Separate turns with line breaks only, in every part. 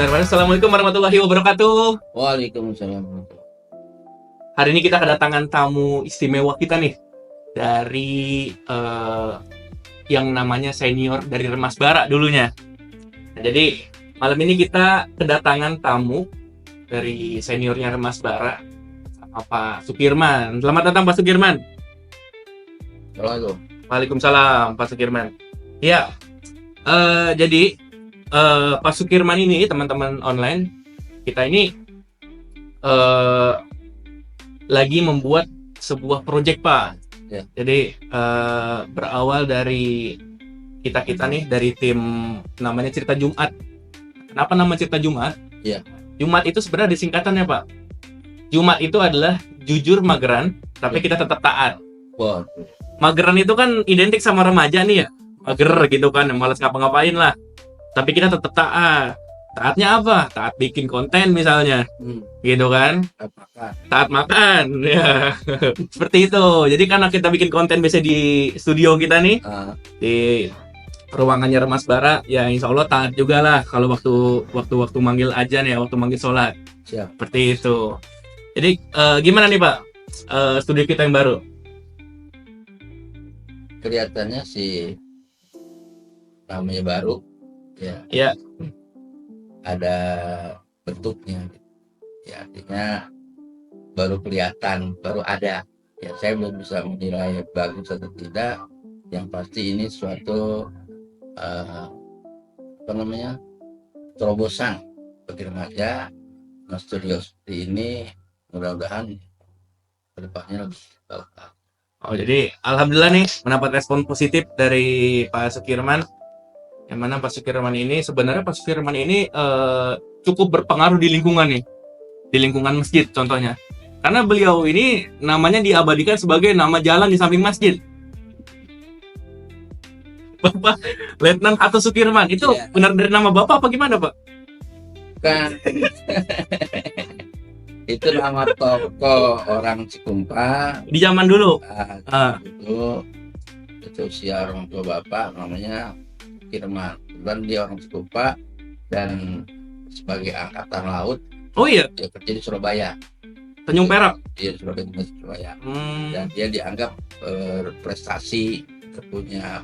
Bismillahirrahmanirrahim. Assalamualaikum warahmatullahi wabarakatuh.
Waalaikumsalam.
Hari ini kita kedatangan tamu istimewa kita nih dari yang namanya senior dari Remas Bara dulunya. Nah, jadi malam ini kita kedatangan tamu dari seniornya Remas Bara sama Pak Sukirman. Selamat datang Pak Sukirman.
Halo.
Waalaikumsalam Pak Sukirman. Ya, jadi Pak Sukirman ini teman-teman online kita ini lagi membuat sebuah proyek Pak.
Ya.
Jadi berawal dari kita nih dari tim namanya Cerita Jumat. Kenapa nama Cerita Jumat?
Ya.
Jumat itu sebenarnya disingkatannya Pak. Jumat itu adalah jujur mageran, tapi kita tetap taat.
Wow.
Mageran itu kan identik sama remaja nih ya, mager gitu kan, malas ngapa-ngapain lah. Tapi kita tetap taat. Taatnya apa? Taat bikin konten misalnya, gitu kan?
Apakah?
Taat makan, ya. Seperti itu. Jadi karena kita bikin konten biasa di studio kita nih, di ruangannya Remas Bara, ya insya Allah taat juga lah. Kalau waktu manggil azan ya, waktu manggil sholat.
Siap.
Seperti itu. Jadi gimana nih Pak, studio kita yang baru?
Kelihatannya sih namanya baru, ya.
Ya.
Ada bentuknya, ya artinya baru kelihatan, baru ada. Ya saya belum bisa menilai bagus atau tidak. Yang pasti ini suatu terobosan bagi remaja. Nah, studio seperti ini mudah-mudahan kedepannya lebih bagus.
Oh, jadi alhamdulillah nih mendapat respon positif dari Pak Sukirman. Yang mana Pak Sukirman ini sebenarnya Pak Sukirman ini cukup berpengaruh di lingkungan nih. Di lingkungan masjid contohnya. Karena beliau ini namanya diabadikan sebagai nama jalan di samping masjid. Bapak Letnan Hato Sukirman itu benar dari nama Bapak apa gimana, Pak?
Kan itu nama tokoh orang Cikumpa
Di zaman dulu.
Itu usia orang tua bapak namanya Firman, dan dia orang Cikumpa dan sebagai angkatan laut.
Oh iya.
Dia kerja di Surabaya.
Tanjung Perak.
Dia Surabaya. Dan dia dianggap berprestasi, punya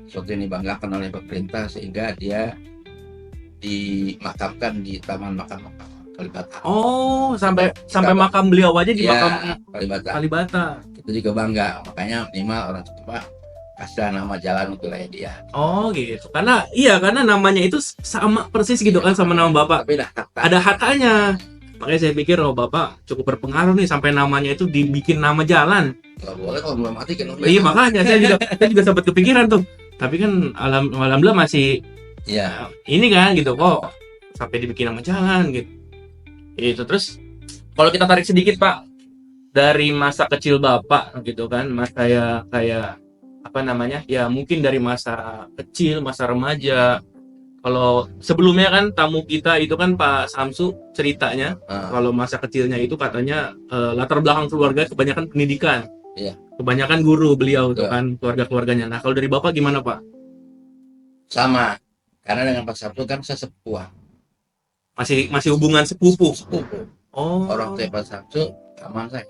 sesuatu yang dibanggakan oleh pemerintah sehingga dia dimakamkan di Taman Makam Kalibata.
Oh, sampai makam beliau aja di makam Kalibata.
Itu juga bangga, makanya minimal orang Cikumpa kasih nama jalan untuk dia.
Oh gitu, karena namanya itu sama persis gitu kan sama nama Bapak.
Tapi
ada hatanya. Makanya saya pikir Bapak cukup berpengaruh nih sampai namanya itu dibikin nama jalan.
Kalau boleh, kalau belum mati kan.
Iya makanya saya juga sempat kepikiran tuh. Tapi kan alhamdulillah masih
ya
ini kan gitu kok sampai dibikin nama jalan gitu. Itu terus kalau kita tarik sedikit Pak dari masa kecil Bapak gitu kan, kayak apa namanya? Ya mungkin dari masa kecil, masa remaja. Kalau sebelumnya kan tamu kita itu kan Pak Samsu ceritanya kalau masa kecilnya itu katanya latar belakang keluarga kebanyakan pendidikan.
Iya.
Kebanyakan guru beliau tuh kan keluarganya. Nah, kalau dari Bapak gimana, Pak?
Sama. Karena dengan Pak Samsu kan saya sepupu.
Masih hubungan sepupu. Oh.
Orang tua Pak Samsu paman saya.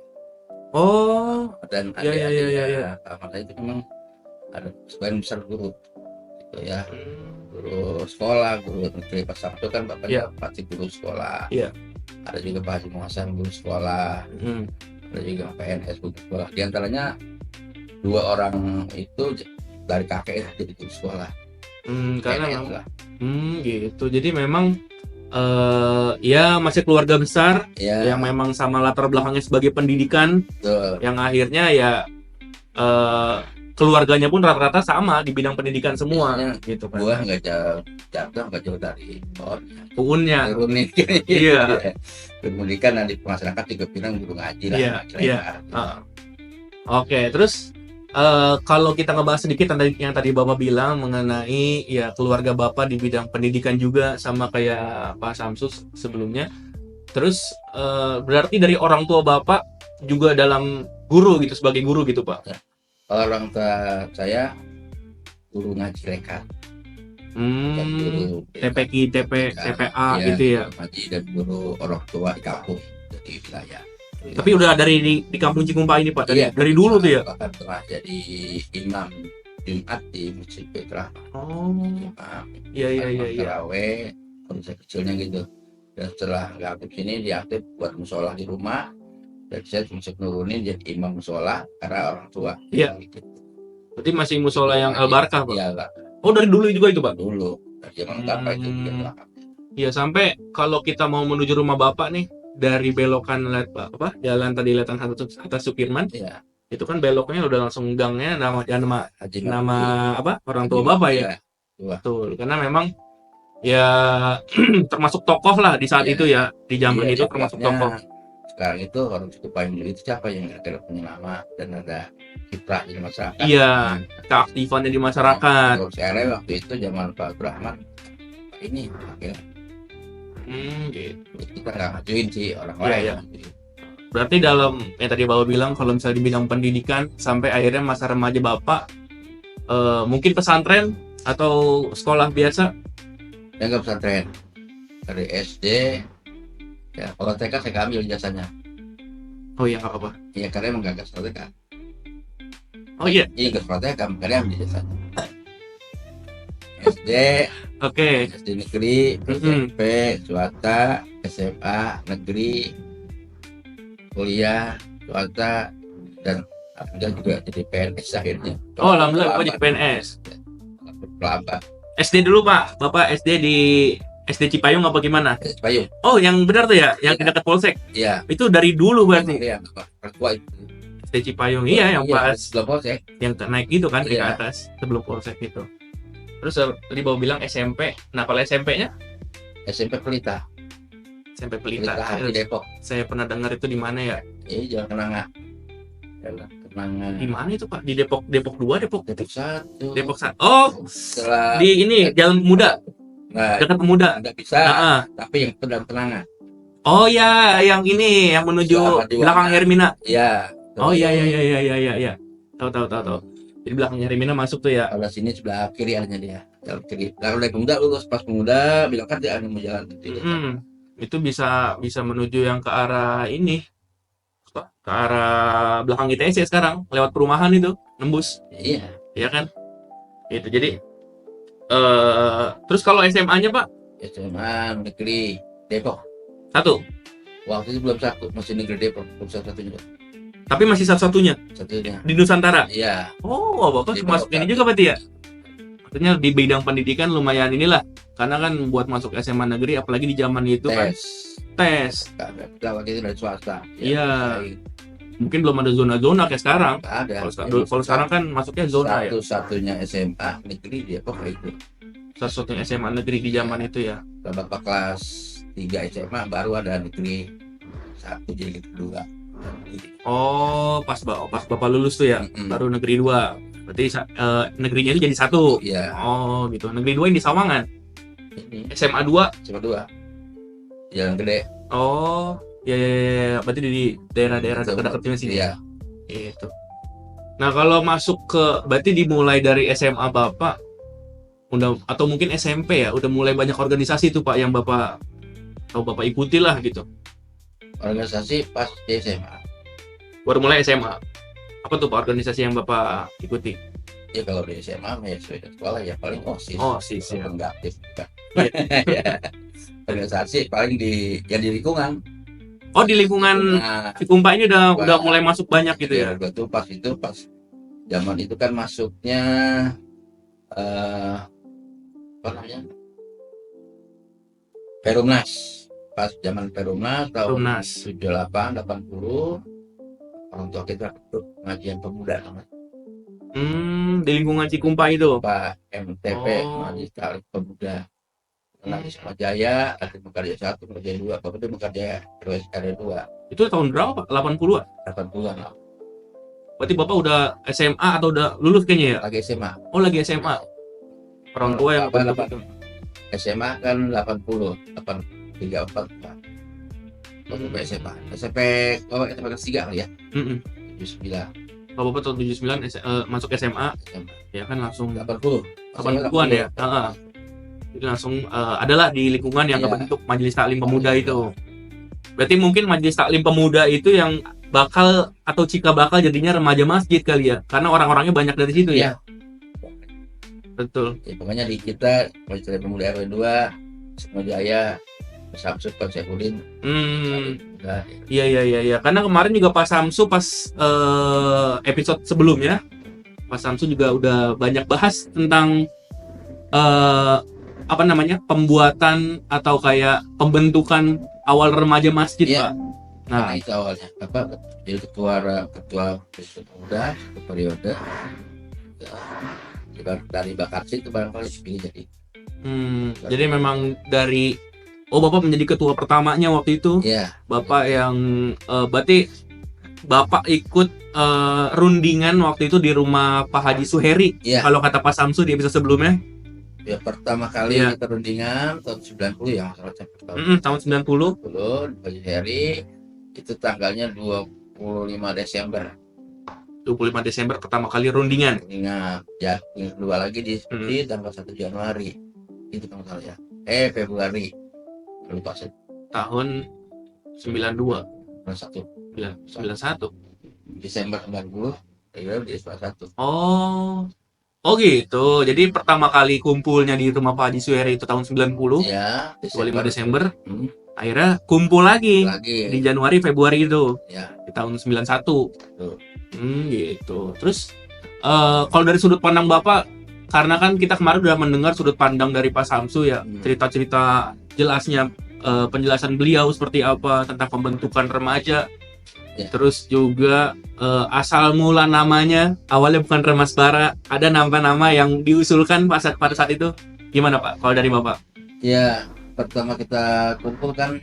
Oh.
Dan
ya.
paman saya itu memang ada sebagian besar guru. Gitu ya. Guru sekolah, guru negeri. Pak Samsu kan bapaknya pasti guru sekolah.
Iya.
Ada juga Pak Haji Muhasan guru sekolah. Ada juga PNS guru sekolah. Di antaranya 2 orang itu dari kakek jadi guru sekolah.
Karena gitu. Jadi memang ya masih keluarga besar yang memang sama latar belakangnya sebagai pendidikan. Yang akhirnya ya keluarganya pun rata-rata sama di bidang pendidikan semua gitu kan.
Gua nggak jauh dari
Uunnya.
Iya. Pendidikan dan di masyarakat juga bilang guru ngaji lah.
Iya. Oke, terus kalau kita ngebahas sedikit yang tadi Bapak bilang mengenai ya keluarga Bapak di bidang pendidikan juga sama kayak Pak Samsus sebelumnya. Terus berarti dari orang tua Bapak juga dalam guru gitu, sebagai guru gitu Pak?
Kalau orang tua saya guru ngaji rekat. dan guru
TPQ, TPA
ya,
gitu ya.
ngaji dan guru orang tua di kampung jadi wilayah.
Tapi udah dari di kampung Cikumpa ini Pak,
Iya,
dari dulu tuh ya.
bahkan pernah jadi imam Jumat di Masjid Petra.
Oh,
Imam
iya iya iya iya.
taraweh kondisi kecilnya gitu. Dan setelah nggak aktif sini dia aktif buat musola di rumah. Dan saya masuk nurunin jadi imam musola karena orang tua.
Iya.
Gitu.
Berarti masih musola yang Al Barkah Pak.
Iya lah.
Oh dari dulu juga itu Pak.
Dulu dari zaman Bapak itu juga belakang.
Iya sampai kalau kita mau menuju rumah Bapak nih dari belokan apa jalan tadi Letan atas Sukirman,
Iya.
itu kan beloknya udah langsung gangnya nama
Haji
nama
Nabi.
apa orang tua Bapak ya.
Iya. Tua.
Betul, karena memang ya termasuk tokoh lah di saat
Iya.
itu ya, di zaman
Iya,
itu termasuk tokoh.
Sekarang itu orang Cikumpa itu siapa yang ada punya nama dan ada kiprah di masyarakat.
Iya, keaktifannya di masyarakat.
Kalau saya waktu itu zaman Pak Brahman ini akhirnya
Gitu.
kita nggak ngajuin sih orang
Iya,
lain.
iya. Berarti dalam yang tadi Bapak bilang kalau misalnya di bidang pendidikan sampai akhirnya masa remaja Bapak mungkin pesantren atau sekolah biasa.
Saya nggak pesantren dari SD. Ya, kalau TK saya ambil jasanya.
Oh iya nggak apa-apa.
Iya karena emang nggak sekolah TK.
Oh iya,
Iya nggak sekolah TK, makanya ambil jasanya. SD,
oke.
SD negeri, SMP, swasta, SMA negeri, kuliah swasta, dan alhamdulillah juga jadi PNS akhirnya.
Oh alhamdulillah Bapak jadi PNS.
Pelambat.
SD dulu Pak, Bapak SD di SD Cipayung apa gimana?
Payung.
Oh yang benar tuh ya, yang
Iya.
dekat Polsek.
Iya.
Itu dari dulu berarti.
Iya, pertua itu.
SD Cipayung, iya yang pas
sebelum Polsek.
yang naik gitu kan ke
Iya.
atas sebelum Polsek itu. Terus tadi Bapak bilang SMP. Nah kalau SMP-nya
SMP Pelita.
SMP
Pelita
Pelita.
di Depok.
Saya pernah dengar itu di mana ya?
Ini Jalan Kenanga. Jalan Kenanga.
Di mana itu Pak? Di Depok 2, Depok
Depok 1.
Depok 1. Oh,
Setelah
di ini Jalan Pemuda,
nah,
dekat Pemuda.
nggak bisa,
Nah,
tapi yang itu dalam Kenanga.
oh ya, yang ini yang menuju
Selamat di
belakang
Wana.
Hermina.
Iya.
Oh iya. Tahu. Jadi belakang Hermina masuk tuh ya.
Kalau sini sebelah kiri adanya dia. Jalan kiri. Kalau dari Pemuda lulus pas Pemuda bilang kan dia mau jalan gitu.
Itu bisa menuju yang ke arah ini. Apa? Ke arah belakang ITS ya sekarang, lewat perumahan itu, nembus.
Iya.
Iya kan? Itu jadi terus kalau SMA-nya Pak?
SMA negeri Depok.
1.
Waktu itu belum satu, masih negeri Depok, belum satu-satunya.
Tapi masih satu-satunya
Satunya.
di Nusantara.
Iya.
Oh, Bapak
Di
masuk
Depok
ini
satu.
juga berarti ya? Maksudnya di bidang pendidikan lumayan inilah. Karena kan buat masuk SMA negeri apalagi di zaman itu kan tes.
Kita waktu itu dari swasta.
Iya. Mungkin belum ada zona-zona kayak sekarang.
Nggak ada.
Kalau sekarang kan masuknya zona ya.
Satu-satunya SMA negeri Depok itu.
Satu-satunya SMA negeri di zaman itu ya.
Kalau Bapak kelas 3 SMA baru ada negeri 1 jadi kedua.
Oh, pas Bapak lulus tuh ya, baru negeri 2. Berarti negerinya itu jadi 1.
Iya.
Oh, gitu. Negeri 2 yang di Sawangan.
Ini
SMA 2.
SMA 2. Jalan Gede.
Oh, ya. Berarti di daerah-daerah dekat-dekatnya sini.
Iya.
Itu. Nah, kalau masuk berarti dimulai dari SMA Bapak udah atau mungkin SMP ya, udah mulai banyak organisasi tuh Pak yang Bapak ikuti lah gitu.
Organisasi pas di SMA.
Baru mulai SMA. Apa tuh Pak organisasi yang Bapak ikuti?
Ya kalau di SMA ya sudah sekolah ya paling OSIS.
OSIS ya.
Walaupun nggak aktif kan. Ya. Organisasi paling di lingkungan.
Oh, di lingkungan
Nah,
Cikumpa ini udah mulai masuk banyak gitu ya.
Betul pas zaman itu kan masuknya apa namanya? Perumnas. Pas zaman Perumnas tahun
Perumnas.
78 80 orang tua kita ikut pengajian pemuda namanya.
Di lingkungan Cikumpa itu.
Pak MTP Majelis Ta'lim Pemuda. Nanti sama Jaya, ada Mekarjaya 1, Mekarjaya 2, Bapak itu Mekarjaya RW 2.
Itu tahun berapa Pak? 80-an?
80-an lah.
Berarti Bapak udah SMA atau udah lulus kayaknya ya?
Lagi SMA.
Oh, lagi SMA. Orang tua yang
Apa, SMA kan 80, 834. Bapak SMA. SMP, Bapak SMP kelas 3 kali ya? 79.
Kalau Bapak tahun 79 masuk SMA,
SMA.
ya kan langsung
80.
80-an ya? Jadi langsung adalah di lingkungan yang
Iya.
kebentuk Majelis Taklim Pemuda
Iya.
itu. Berarti mungkin Majelis Taklim Pemuda itu yang bakal atau cikal bakal jadinya remaja masjid kali ya, karena orang-orangnya banyak dari situ ya.
Iya.
Betul.
Ya, pokoknya di kita Majelis Pemuda RW 2 Semua Jaya Samsul Pak Syafuddin. Nah,
Iya. Karena kemarin juga Pak Samsu pas episode sebelumnya, Pak Samsu juga udah banyak bahas tentang apa namanya, pembuatan atau kayak pembentukan awal remaja masjid,
Iya.
Pak. Nah,
karena itu awalnya apa jadi ketua pemuda satu periode dari Bakarsi itu barangkali dipilih jadi
jadi memang dari Bapak menjadi ketua pertamanya waktu itu.
ya
Bapak yang berarti Bapak ikut rundingan waktu itu di rumah Pak Haji Suheri.
Iya.
Kalau kata Pak Samsu di episode sebelumnya.
ya pertama kali
Iya.
kita rundingan tahun 90 ya masalah
Tahun 90.
di Baju Heri itu tanggalnya 25 Desember
25 Desember pertama kali rundingan.
ingat ya yang kedua lagi di tanggal 1 Januari itu kalau salah ya Februari lupa sih
Tahun 92.
1
91.
Desember 90 ya di S1
Oh gitu. Jadi pertama kali kumpulnya di rumah Pak Haji Suheri itu tahun 90.
ya
25 Desember.
Hmm,
Akhirnya kumpul lagi di
lagi
Januari Februari itu.
ya
Di tahun 91.
Tuh.
Gitu. Terus kalau dari sudut pandang Bapak, karena kan kita kemarin udah mendengar sudut pandang dari Pak Samsu ya, cerita-cerita jelasnya, penjelasan beliau seperti apa tentang pembentukan remaja.
Ya.
Terus juga asal mula namanya awalnya bukan Remas Bara, ada nama-nama yang diusulkan pada saat itu. Gimana Pak? Kalau dari Bapak?
ya pertama kita kumpul kan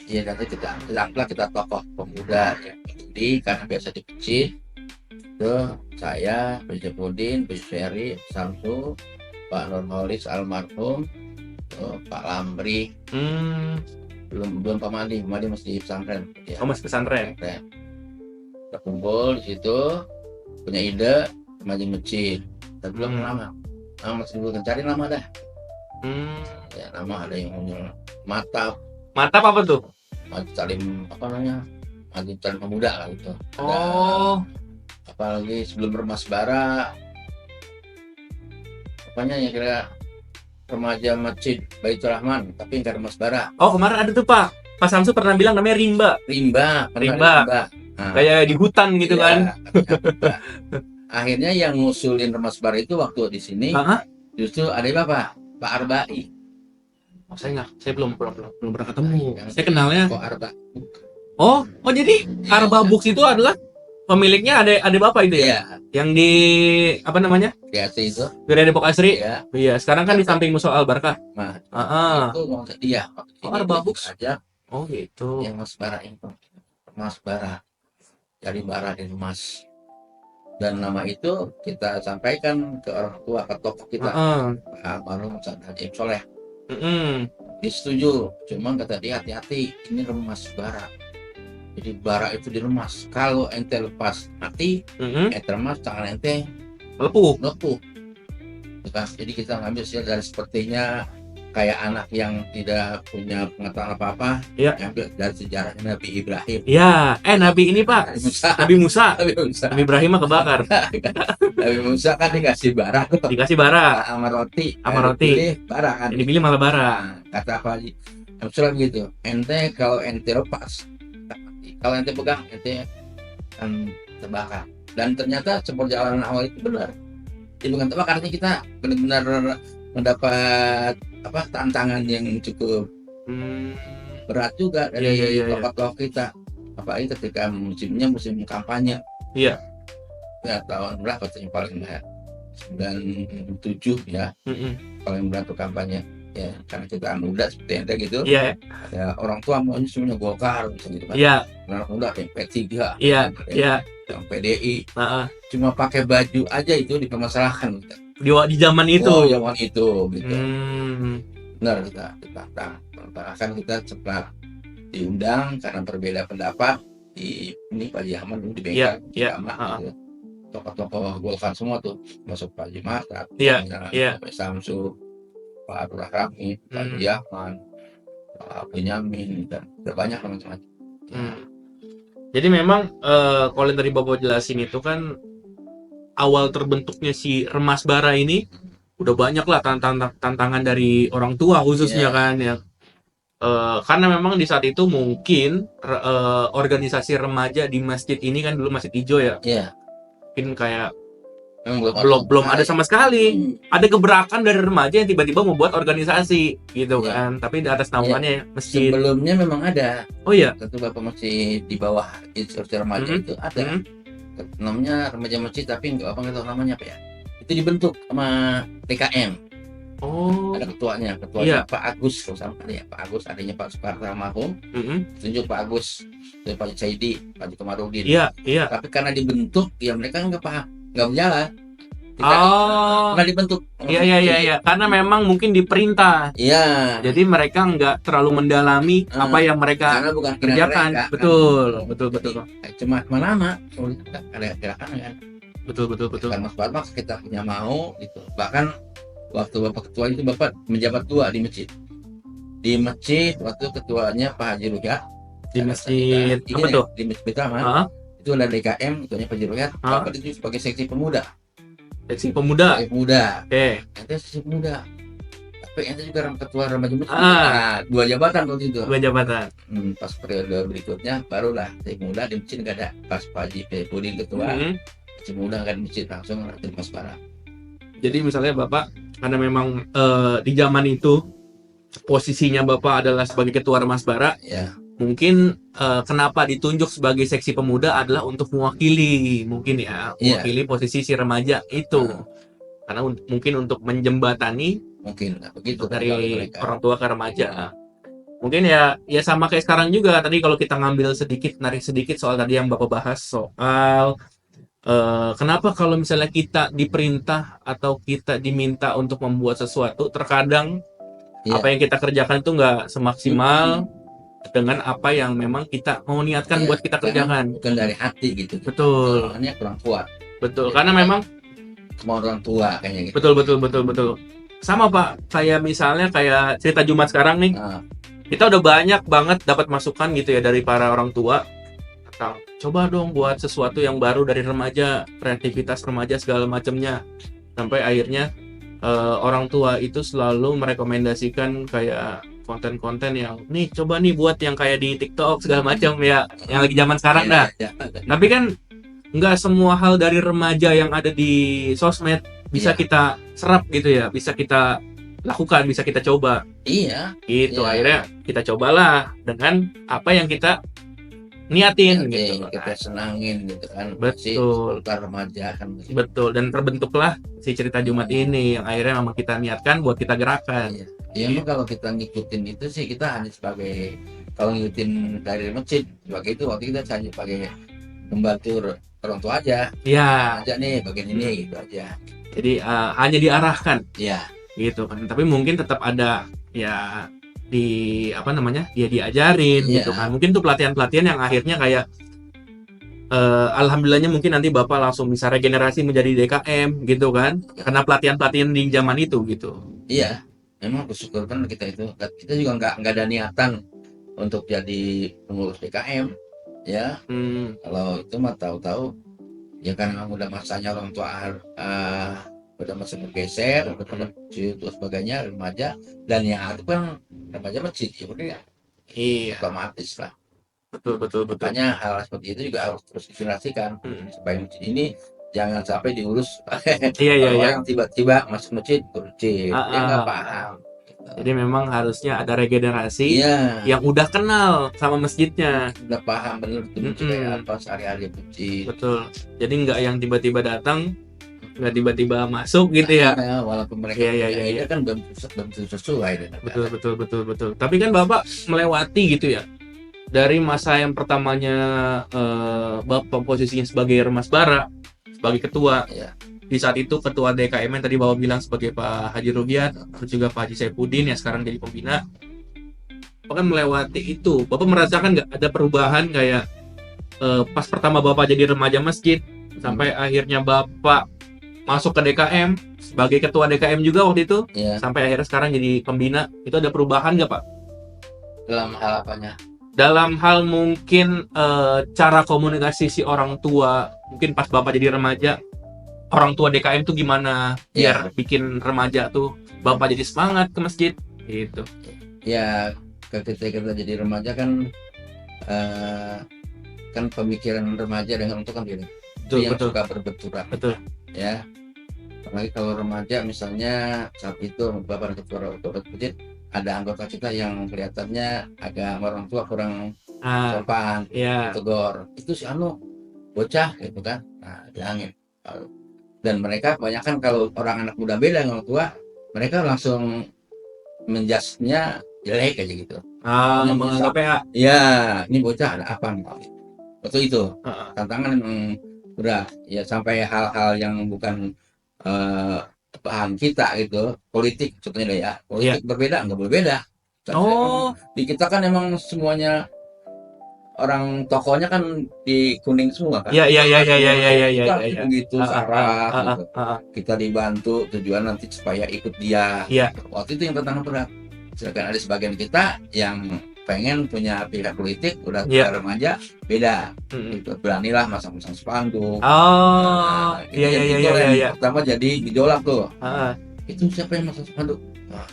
ya nanti kita anggaplah kita tokoh pemuda ya jadi karena biasa dipuji itu saya Pak Syafuddin, Pak Ferry, Samsu, Pak Nurholis almarhum, Pak Lamri, belum Pak Madi masih di pesantren ya.
Masih pesantren.
Kita kumpul di situ punya ide maju masjid tapi belum nama masih belum cari nama dah ya nama ada yang Matap
apa tuh?
Maju Talim apa namanya Maju Talim Pemuda lah gitu ada apalagi sebelum Remas Bara apanya ya kira remaja masjid Baitur Rahman tapi enggak Remas Bara
Kemarin ada tuh Pak Samsu pernah bilang namanya Rimba. Nah, kayak di hutan gitu
iya,
kan.
Akhirnya yang ngusulin Remas Bara itu waktu di sini justru ada Pak Arbai.
Saya belum pernah ketemu. Saya kenalnya
Kok Arba.
Jadi Arba Books itu adalah pemiliknya ada Bapak itu ya?
Iya.
Yang di apa namanya?
Kreasi itu.
Wilayah Depok Asri.
Iya.
Iya, sekarang kan di samping Musola Al Barkah.
Nah,
itu
iya.
Arba Books
aja.
Gitu.
Yang Mas Bara itu. Mas Bara. Dari Bara di Mas. Dan nama itu kita sampaikan ke orang tua, ke tokoh kita. Pak Almarhum Ustaz Haji Soleh. Disetujui, cuma kata dia hati-hati, ini Remas Bara. Jadi bara itu diremas. Kalau ente lepas hati, ente remas tangan ente
lepuh.
Jadi kita ngambil sih dari sepertinya kayak anak yang tidak punya pengetahuan apa-apa, ngambil dari sejarahnya Nabi Ibrahim.
Ya, Nabi ini Pak. Nabi Musa. Nabi Ibrahim mah kebakar.
Nabi Musa kan dikasih bara.
Dikasih bara.
Sama roti. Bara kan.
Ini pilih malah bara.
Kata apa lagi? Misalnya gitu. Ente kalau ente lepas, kalau ente pegang, ente akan terbakar. Dan ternyata perjalanan awal itu benar. Jadi bukan terbakar, artinya kita benar-benar mendapat tantangan yang cukup berat juga dari tokoh-tokoh kita. Apalagi ketika musim kampanye. Iya. Ya tahun berapa tuh yang paling berat? 97 ya. Paling berat tuh kampanye. Ya karena kita muda seperti ente gitu.
Iya.
Ya orang tua maunya semuanya Golkar gitu kan.
Iya.
Anak muda kayak P3.
Iya.
Yang PDI. Cuma pakai baju aja itu dipermasalahkan gitu.
Di zaman itu.
Zaman itu gitu. Benar kita akan kita cepat diundang karena berbeda pendapat di ini Pak Haji Ahmad di bengkel. Gitu. Tokoh-tokoh Golkar semua tuh masuk Pak Haji Mahmud, Pak Samsu, Pak Abdullah Rahmi, Pak Yahman, Pak Benyamin, dan banyak teman-teman.
Jadi memang kalau yang tadi Bapak jelasin itu kan awal terbentuknya si Remas Bara ini udah banyak lah tantangan dari orang tua khususnya kan ya. Karena memang di saat itu mungkin organisasi remaja di masjid ini kan dulu Masjid Hijau ya.
Iya.
Mungkin kayak
belum
ada sama sekali. Ada gebrakan dari remaja yang tiba-tiba membuat organisasi gitu kan. Tapi di atas naungannya masjid.
Sebelumnya memang ada.
Oh iya.
Tentu Bapak masih di bawah instruksi remaja itu ada. Namanya remaja masjid tapi nggak tahu namanya apa ya. Itu dibentuk sama DKM.
Oh.
Ada ketuanya Pak Agus, kalau sama ya Pak Agus, adanya Pak Suparta almarhum. Tunjuk Pak Agus, dan Pak Saidi, Pak Komarudin.
Iya.
Tapi karena dibentuk, ya mereka nggak paham, nggak berjalan. Karena dibentuk.
Iya. Karena memang mungkin diperintah.
Iya.
Jadi mereka nggak terlalu mendalami apa yang mereka kerjakan.
Mereka,
betul.
Cuma lama, ada gerakan kan.
Betul.
Karena Mas kita punya mau gitu. Bahkan waktu Bapak ketua itu Bapak menjabat 2 di masjid. Di masjid waktu ketuanya Pak Haji Ruhyat.
Di masjid apa tuh?
Di masjid pertama. Itu ada DKM, ketuanya Pak Haji Ruhyat. Bapak itu sebagai seksi pemuda.
Seksi pemuda.
Oke. Ente seksi pemuda. Tapi ente juga ketua remaja masjid. Nah, 2 jabatan waktu itu.
2 jabatan.
Pas periode berikutnya barulah seksi pemuda di masjid nggak ada. Pas Pak Haji Pudin ketua, seksi pemuda nggak di masjid langsung di Mas Bara.
Jadi misalnya Bapak karena memang di zaman itu posisinya Bapak adalah sebagai ketua Remas Bara, mungkin kenapa ditunjuk sebagai seksi pemuda adalah untuk mewakili mewakili posisi si remaja itu, karena mungkin untuk menjembatani
begitu
dari orang tua ke remaja. Mungkin ya sama kayak sekarang juga. Tadi kalau kita narik sedikit soal tadi yang Bapak bahas soal kenapa kalau misalnya kita diperintah atau kita diminta untuk membuat sesuatu, terkadang apa yang kita kerjakan itu nggak semaksimal dengan apa yang memang kita mau niatkan buat kita kerjakan.
Bukan dari hati gitu.
Betul.
Ini kurang kuat.
Betul. Karena memang
semua orang tua kayaknya gitu.
Betul. Sama Pak, kayak misalnya kayak cerita Jumat sekarang nih, kita udah banyak banget dapat masukan gitu ya dari para orang tua. Coba dong buat sesuatu yang baru dari remaja, kreativitas remaja segala macamnya, sampai akhirnya orang tua itu selalu merekomendasikan kayak konten-konten yang coba buat yang kayak di TikTok segala macam ya, yang lagi zaman sekarang dah. Tapi kan nggak semua hal dari remaja yang ada di sosmed bisa kita serap gitu ya, bisa kita lakukan, bisa kita coba. Gitu. Akhirnya kita cobalah dengan apa yang kita niatin gitu,
kita senangin gitu kan.
Betul.
Remaja kan.
Betul, dan terbentuklah si cerita Jumat ini yang akhirnya memang kita niatkan buat kita gerakan.
Emang kalau kita ngikutin itu sih kita hanya sebagai, kalau ngikutin dari masjid sebagai itu waktu kita hanya sebagai membantu orang tua aja. Aja nih bagian ini gitu aja.
Jadi hanya diarahkan.
Gitu
kan. Tapi mungkin tetap ada dia diajarin gitu kan. Mungkin tuh pelatihan yang akhirnya kayak alhamdulillahnya mungkin nanti Bapak langsung bisa regenerasi menjadi DKM gitu kan, karena pelatihan di zaman itu gitu.
Memang bersyukur kan kita juga nggak ada niatan untuk jadi pengurus DKM Kalau itu mah tahu-tahu ya karena udah masanya orang tua udah masa bergeser, udah kecil terus sebagainya, remaja, dan yang itu kan remaja masjid ya otomatis lah.
Betul.
Makanya hal seperti itu juga harus terus digenerasikan supaya masjid ini jangan sampai diurus orang tiba-tiba masuk masjid dia nggak paham.
Jadi memang harusnya ada regenerasi yang udah kenal sama masjidnya,
udah paham bener kayak apa sehari-hari masjid.
Betul. Jadi nggak yang tiba-tiba datang, nggak tiba-tiba masuk gitu ya.
Walaupun mereka kan belum sesuai.
Betul. Tapi kan Bapak melewati gitu ya, dari masa yang pertamanya Bapak posisinya sebagai Remas Bara, sebagai ketua. Di saat itu ketua DKM yang tadi Bapak bilang sebagai Pak Haji Ruhyat, terus juga Pak Haji Saifuddin yang sekarang jadi pembina. Bapak kan melewati itu. Bapak merasakan nggak ada perubahan kayak pas pertama Bapak jadi remaja masjid sampai akhirnya Bapak masuk ke DKM sebagai ketua DKM juga waktu itu,
Ya,
sampai akhirnya sekarang jadi pembina. Itu ada perubahan nggak Pak?
dalam hal apanya?
Dalam hal mungkin cara komunikasi si orang tua, mungkin pas Bapak jadi remaja, orang tua DKM tuh gimana biar bikin remaja tuh Bapak jadi semangat ke masjid gitu.
Ya, ketika kita jadi remaja kan kan pemikiran remaja dengan untuk kan gini,
Betul,
yang
betul,
suka berbenturan
betul.
ya. Apalagi kalau remaja misalnya saat itu bapak ketua masjid ada anggota kita yang kelihatannya agak orang tua kurang
Ah,
sopan,
ya.
tegur, itu si anu bocah gitu kan, nah bilangin. Dan mereka kebanyakan kalau orang anak muda beda dengan orang tua, mereka langsung menjudge-nya jelek aja gitu. Pokoknya
Menganggapnya
ya ini bocah ada apa nih waktu itu.
Heeh.
Tantangan memang berat ya, sampai hal-hal yang bukan eh, paham kita gitu, politik contohnya deh ya,
Iya.
politik berbeda nggak berbeda.
Oh,
Di kita kan emang semuanya orang tokohnya kan di kuning semua kan.
iya, iya, iya, iya, iya, iya, iya, iya,
Kita
iya.
begitu
Ah, ah, ah,
syarat
ah,
gitu,
ah, ah.
kita dibantu tujuan nanti supaya ikut dia.
Iya.
Waktu itu yang tantangan berat. Sedangkan ada sebagian kita yang pengen punya pilihan politik udah
Iya.
remaja beda
Mm-mm.
gitu, beranilah masang-masang spanduk.
Oh, iya, iya, iya,
Itu
iya,
yang
iya.
pertama jadi gejolak tuh.
Ah,
Itu siapa yang masang spanduk? Wah,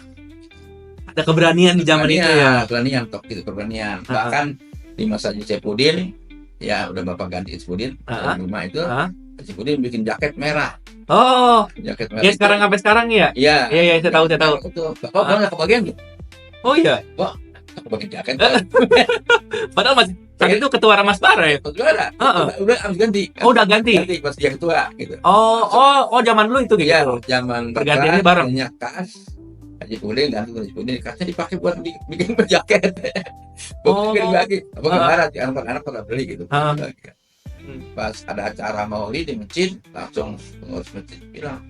ada keberanian di zaman itu ya.
keberanian tok gitu, keberanian.
Ah, ah.
Bahkan di masa Cepudin, ya udah bapak ganti Cepudin,
Ah,
rumah itu
ah.
Cepudin bikin jaket merah,
Oh,
jaket merah.
ya sekarang sampai sekarang ya.
Iya,
Iya, iya, saya tahu, saya tahu.
Itu bapak banyak kebagian tuh,
Oh iya,
kebagian jaket.
padahal masih saat itu ketua Ramas Bara ya.
Udah, udah harus ganti.
Oh, udah ganti.
Ganti pas dia ketua gitu.
Oh, zaman dulu itu gitu.
Iya, zaman
Pergantiannya
bapak
bareng.
punya kas, Haji Pudin ganti Haji Pudin, kasnya dipakai buat bikin jaket.
Oh.
Bukan dibagi. Apa gimana? Anak-anak pada beli gitu.
Ah.
Pas ada acara maulid di masjid, langsung pengurus masjid bilang,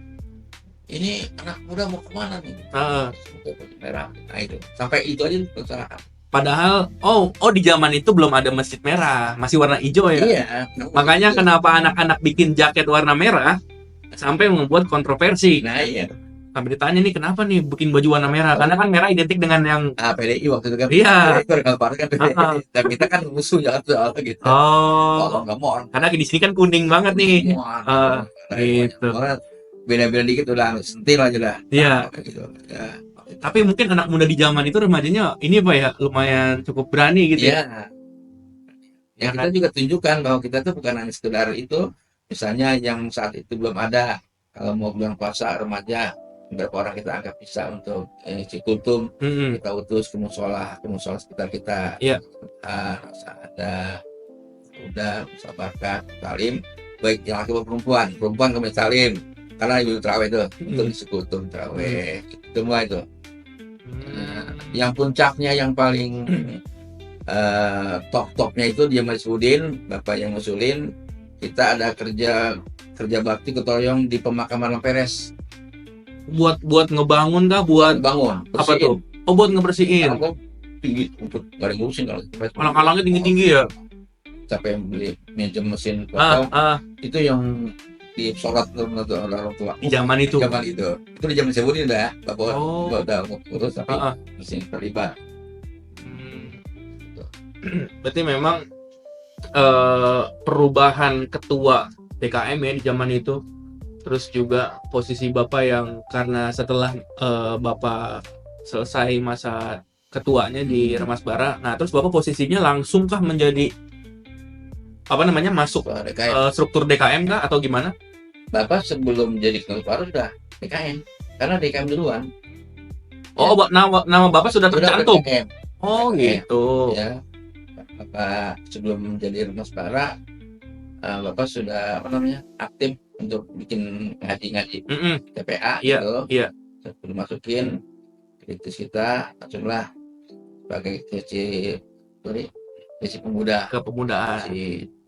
ini anak muda mau kemana nih?
Ah.
Merah. Nah itu, sampai itu aja persalahan.
Padahal, di zaman itu belum ada masjid merah, masih warna hijau ya.
Iya.
Makanya kenapa anak-anak bikin jaket warna merah sampai membuat kontroversi.
Nah iya.
Sampai ditanya nih kenapa nih bikin baju warna merah? Karena kan merah identik dengan yang
PDI waktu itu kan.
Iya.
Itu kan PDI. Dan kita kan musuh jangan soal gitu.
Oh,
nggak mau.
karena di sini kan kuning banget nih. Gitu.
Beda-beda dikit udah sentil aja lah.
Iya.
Gitu. Ya.
Tapi mungkin anak muda di zaman itu remajanya ini Pak ya, lumayan cukup berani gitu ya.
Iya. Ya kita juga tunjukkan bahwa kita tuh bukan hanya sekedar itu. Misalnya yang saat itu belum ada, kalau mau bulan puasa remaja, beberapa orang kita anggap bisa untuk cikultum, kita utus ke musola sekitar kita.
Iya.
Ada udah musabakat talim, baik yang laki maupun perempuan kami talim, karena ibu terawih itu untuk cikultum terawih, semua itu. Yang puncaknya yang paling top-topnya itu dia Masudin, bapak yang ngusulin kita ada kerja bakti ketoyong di pemakaman Lamperes.
Buat ngebangun kah? Buat
bangun.
Apa tuh? Oh, buat ngebersihin.
Tinggi, untuk nggak ada ngurusin kalau.
Alang-alangnya tinggi-tinggi ya.
Sampai beli meja mesin potong. Itu yang di sholat orang tua.
Di zaman itu.
Itu di zaman Sebudin dah. Bapak udah urus tapi mesin terlibat.
Berarti memang perubahan ketua DKM ya di zaman itu, terus juga posisi Bapak yang karena setelah Bapak selesai masa ketuanya di Ramas Bara, nah terus Bapak posisinya langsungkah menjadi masuk struktur DKM kah atau gimana?
Bapak sebelum jadi ketua Bara sudah DKM karena DKM duluan.
Oh, nama Bapak sudah tercantum. Oh, gitu.
Ya. Bapak sebelum menjadi Ramas Bara, Bapak sudah aktif untuk bikin ngaji TPA gitu. Iya. Sebelum masukin kritis kita langsunglah sebagai sesi pemuda
kepemudaan.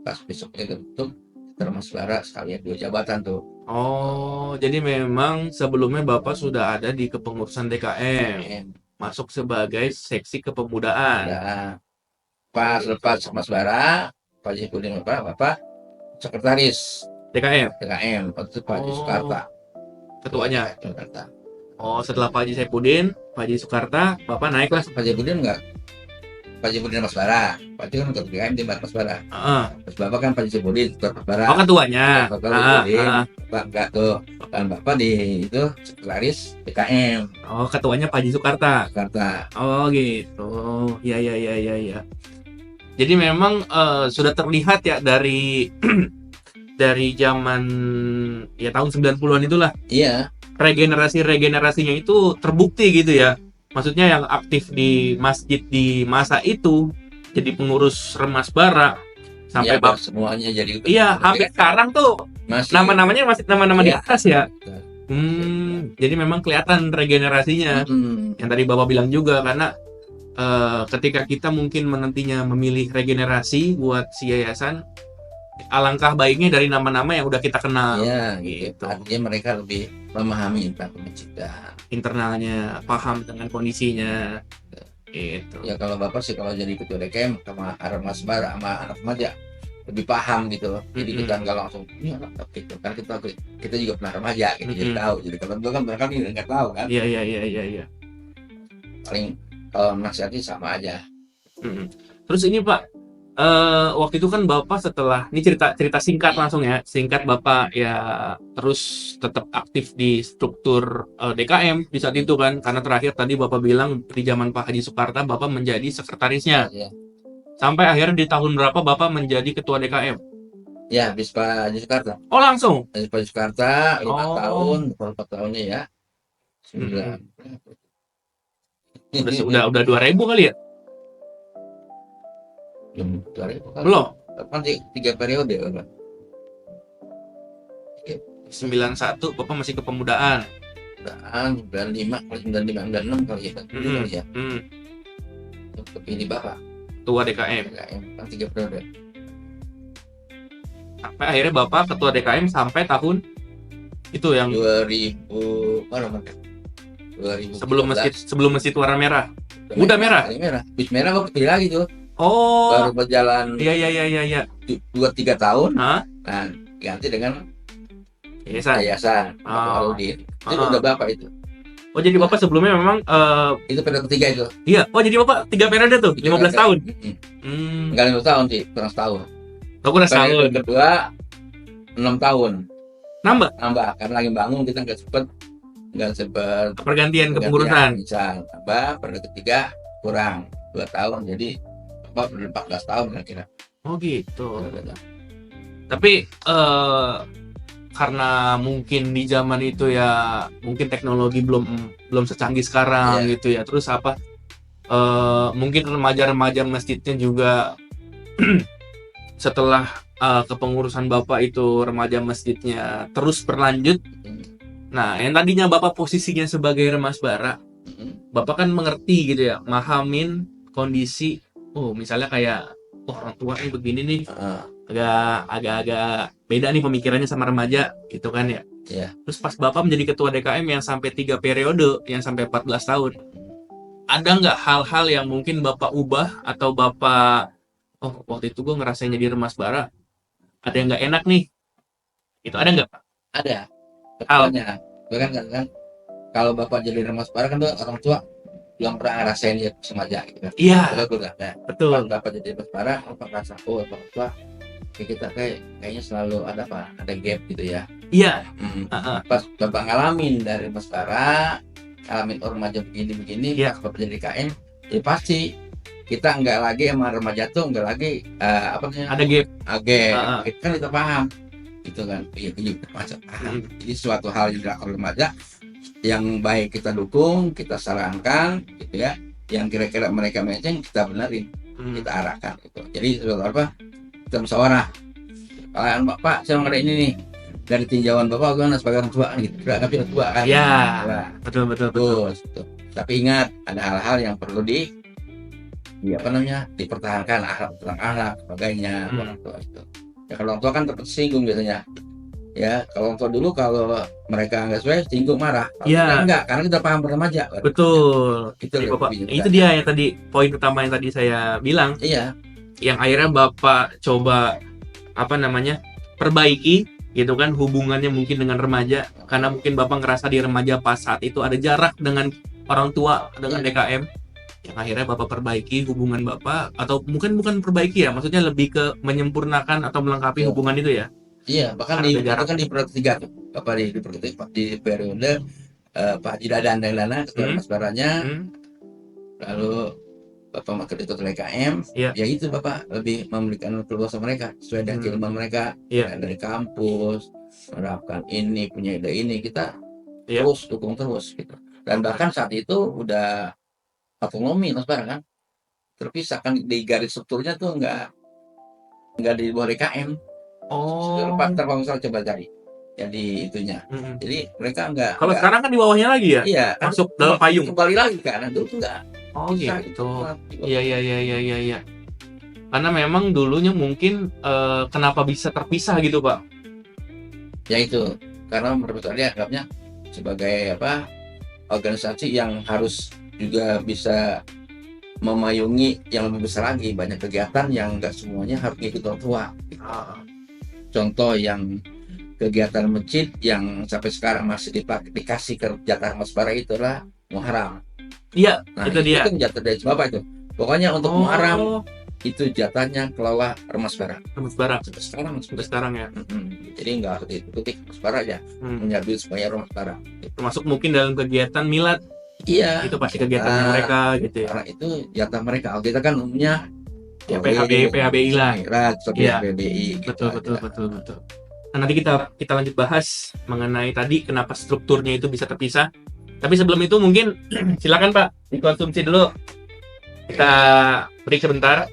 Pas besoknya ketutup Ramas Bara sekalian 2 jabatan tuh.
Oh, jadi memang sebelumnya Bapak sudah ada di kepengurusan DKM, masuk sebagai seksi kepemudaan.
Ya. Pas lepas Ramas Bara, Pak Jepudin Bapak sekretaris
DKM
DKM waktu itu Pak Haji
Oh.
Sukarta
ketuanya.
Sukarta.
Oh, setelah Pak Haji Saipudin, Pak Haji Sukarta, Bapak naik lah.
Pak Haji Budin enggak, Pak Haji Budin Mas Bara, Pak Haji kan ketua DKM di Mas Bara,
Heeh.
terus bapak kan Pak Haji Budin ketua Mas Bara,
Oh, ketuanya.
Bapak
Heeh,
Budin,
heeh.
Bapak enggak tuh, dan bapak di itu sekretaris DKM
Oh, ketuanya Pak Haji Sukarta.
Jakarta.
Oh, gitu. Ya, ya, ya, ya, ya. Jadi memang sudah terlihat ya dari dari zaman ya tahun 90-an itulah
Iya,
regenerasinya itu terbukti gitu ya. Maksudnya yang aktif di masjid di masa itu jadi pengurus Remas Bara sampai
iya, semuanya jadi.
iya, sampai sekarang tuh
masih
nama-namanya masih nama-nama di
Iya.
atas ya.
Betul.
Jadi memang kelihatan regenerasinya.
Mm-mm.
Yang tadi Bapak bilang juga karena ketika kita mungkin nantinya memilih regenerasi buat si yayasan, alangkah baiknya dari nama-nama yang udah kita kenal.
Iya,
gitu.
gitu. Artinya mereka lebih memahami tentang penciptaan.
Internalnya paham dengan kondisinya. Gitu.
Ya kalau bapak sih kalau jadi ketua DKM sama Mas Bara sama anak remaja lebih paham gitu loh. Jadi kita nggak langsung iya lah gitu kan kita juga pernah remaja gitu jadi tahu. Jadi kalau dulu kan mereka nggak tahu kan.
Iya, iya, iya, iya, iya.
Paling kalau nasihatnya sama aja.
Terus ini Pak, waktu itu kan Bapak setelah ini cerita singkat langsung ya, singkat Bapak ya terus tetap aktif di struktur DKM di saat itu kan, karena terakhir tadi Bapak bilang di zaman Pak Haji Sukarta Bapak menjadi sekretarisnya,
Ya,
sampai akhirnya di tahun berapa Bapak menjadi ketua DKM?
ya habis Pak Haji Sukarta.
Oh langsung?
Habis Pak Haji Sukarta 5
Oh.
tahun, 4 tahunnya ya. 9.
Udah 2000 kali ya?
Belum 2000 kan.
Belum?
Kan 3 periode kan.
91 Bapak masih kepemudaan.
Dan 95 kali 95 96 kali ya. Kali ya. Kepilih bapak
Ketua DKM.
kan 3 periode.
Sampai akhirnya Bapak ketua DKM sampai tahun itu yang
2000 mana mana 2000
sebelum masjid warna merah. Udah merah?
Merah. Bis merah bapak pilih lagi tuh.
Oh,
Baru berjalan
iya, iya, iya, iya, iya.
2-3 tahun.
Hah?
Nah, ganti dengan
Yayasan.
yayasan
Oh.
Bapak Aludin. Itu
Ah.
udah bapak itu.
Oh, jadi Bapak sebelumnya memang
Itu periode ketiga itu.
iya. Oh, jadi Bapak 3 periode tuh, 15 tahun.
Enggak 15 tahun sih, kurang setahun.
Oh, kurang setahun.
Periode kedua 6 tahun.
Nambah
Nambah karena lagi bangun kita nggak sempet
pergantian kepengurusan.
bisa nambah. Periode ketiga kurang 2 tahun jadi 14 tahun kira-kira.
Oh, gitu. Tapi karena mungkin di zaman itu ya mungkin teknologi belum secanggih sekarang
Iya.
gitu ya. Terus apa? Mungkin remaja-remaja masjidnya juga setelah kepengurusan Bapak itu remaja masjidnya terus berlanjut. Nah, yang tadinya Bapak posisinya sebagai Remas Bara, Bapak kan mengerti gitu ya, mahamin kondisi. Oh, misalnya kayak, oh orang tua nih begini nih, agak beda nih pemikirannya sama remaja gitu kan ya.
Iya.
Terus pas Bapak menjadi ketua DKM yang sampai 3 periode, yang sampai 14 tahun, ada nggak hal-hal yang mungkin Bapak ubah atau Bapak, oh waktu itu gue ngerasain jadi Remas Bara, ada yang nggak enak nih, itu ada nggak Pak?
Ada. Betulnya. Kan kalau bapak jadi Remas Bara kan tuh orang tua belum pernah ngerasain ya remaja gitu kan.
Iya,
Betul kan? Nah,
betul.
pas bapak jadi Remas Bara, bapak merasa oh orang tua kayak kita kayaknya selalu ada gap gitu ya.
Iya.
Pas bapak ngalamin dari Remas Bara, ngalamin remaja begini
Iya.
pas bapak jadi KM, ya pasti kita nggak lagi sama remaja tuh nggak lagi apa namanya
Ada gap.
kita kan kita paham gitu kan, iya remaja paham. Jadi suatu hal yang dilakukan remaja yang baik kita dukung, kita sarankan gitu ya, yang kira-kira mereka melenceng kita benerin, kita arahkan gitu. Jadi suatu apa kita musyawarah, kalian bapak saya ada ini nih dari tinjauan bapak gimana sebagai orang tua gitu, tapi orang tua kan
Iya.
Nah,
Betul.
gitu. Tapi ingat ada hal-hal yang perlu dipertahankan, akhlak sebagainya orang tua itu. Ya kalau orang tua kan tersinggung biasanya. Ya kalau orang tua dulu kalau mereka nggak sesuai singgung marah.
Iya.
Kita enggak, karena kita paham remaja.
Betul.
Itu
Jadi Bapak,
lebih
itu dia yang tadi poin utama yang tadi saya bilang,
Iya.
yang akhirnya Bapak coba perbaiki gitu kan, hubungannya mungkin dengan remaja, karena mungkin Bapak ngerasa di remaja pas saat itu ada jarak dengan orang tua dengan DKM, yang akhirnya Bapak perbaiki hubungan Bapak, atau mungkin bukan perbaiki ya, maksudnya lebih ke menyempurnakan atau melengkapi hubungan itu ya.
Iya, bahkan
Karena
di
ada
itu
jarak.
kan di periode 3 tuh. Bapak di periode Pak Haji Dadan Dahlan ketua
Hmm.
Masbaranya,
Hmm.
lalu Bapak Makar Ketua LKM,
Iya.
ya itu Bapak lebih memberikan keluasan mereka sesuai dengan keilmuan mereka.
Iya.
Ya, dari kampus menerapkan ini, punya ide ini, kita
Iya.
terus dukung terus gitu. Dan bahkan saat itu udah otonomi Mas Bara kan, terpisah kan di garis strukturnya tuh nggak di bawah DKM.
Oh.
Terpaksa coba cari yang di itunya.
Mm-mm.
Jadi mereka nggak.
Kalau sekarang kan di bawahnya lagi ya,
Iya, kan
masuk dalam payung.
kembali lagi kan, dulu tuh nggak
Oh
bisa
gitu.
gitu.
Iya. Karena memang dulunya mungkin kenapa bisa terpisah gitu Pak?
Ya itu, karena menurut saya anggapnya sebagai apa, organisasi yang harus juga bisa memayungi yang lebih besar lagi, banyak kegiatan yang nggak semuanya harus ngikut orang tua. Contoh yang kegiatan masjid yang sampai sekarang masih dikasih ke jatah Mas Bara itulah Muharram.
Iya,
Nah,
itu dia.
kan jatah dari Bapak itu. Pokoknya untuk
Oh,
Muharram itu jatahnya kelola Mas Bara.
Mas Bara.
Sampai sekarang Mas
Sampai
Bara.
sekarang ya.
Jadi nggak harus ditutup Mas Bara aja, punya duit semuanya Mas Bara.
Termasuk mungkin dalam kegiatan milad,
Iya.
itu pasti kegiatannya mereka gitu ya.
Karena itu jatah mereka. Kalau kita kan umumnya
Ya, PHBI lah. Iya.
PHBI.
Betul. Nah, nanti kita lanjut bahas mengenai tadi kenapa strukturnya itu bisa terpisah. Tapi sebelum itu mungkin silakan Pak dikonsumsi dulu. Kita break sebentar.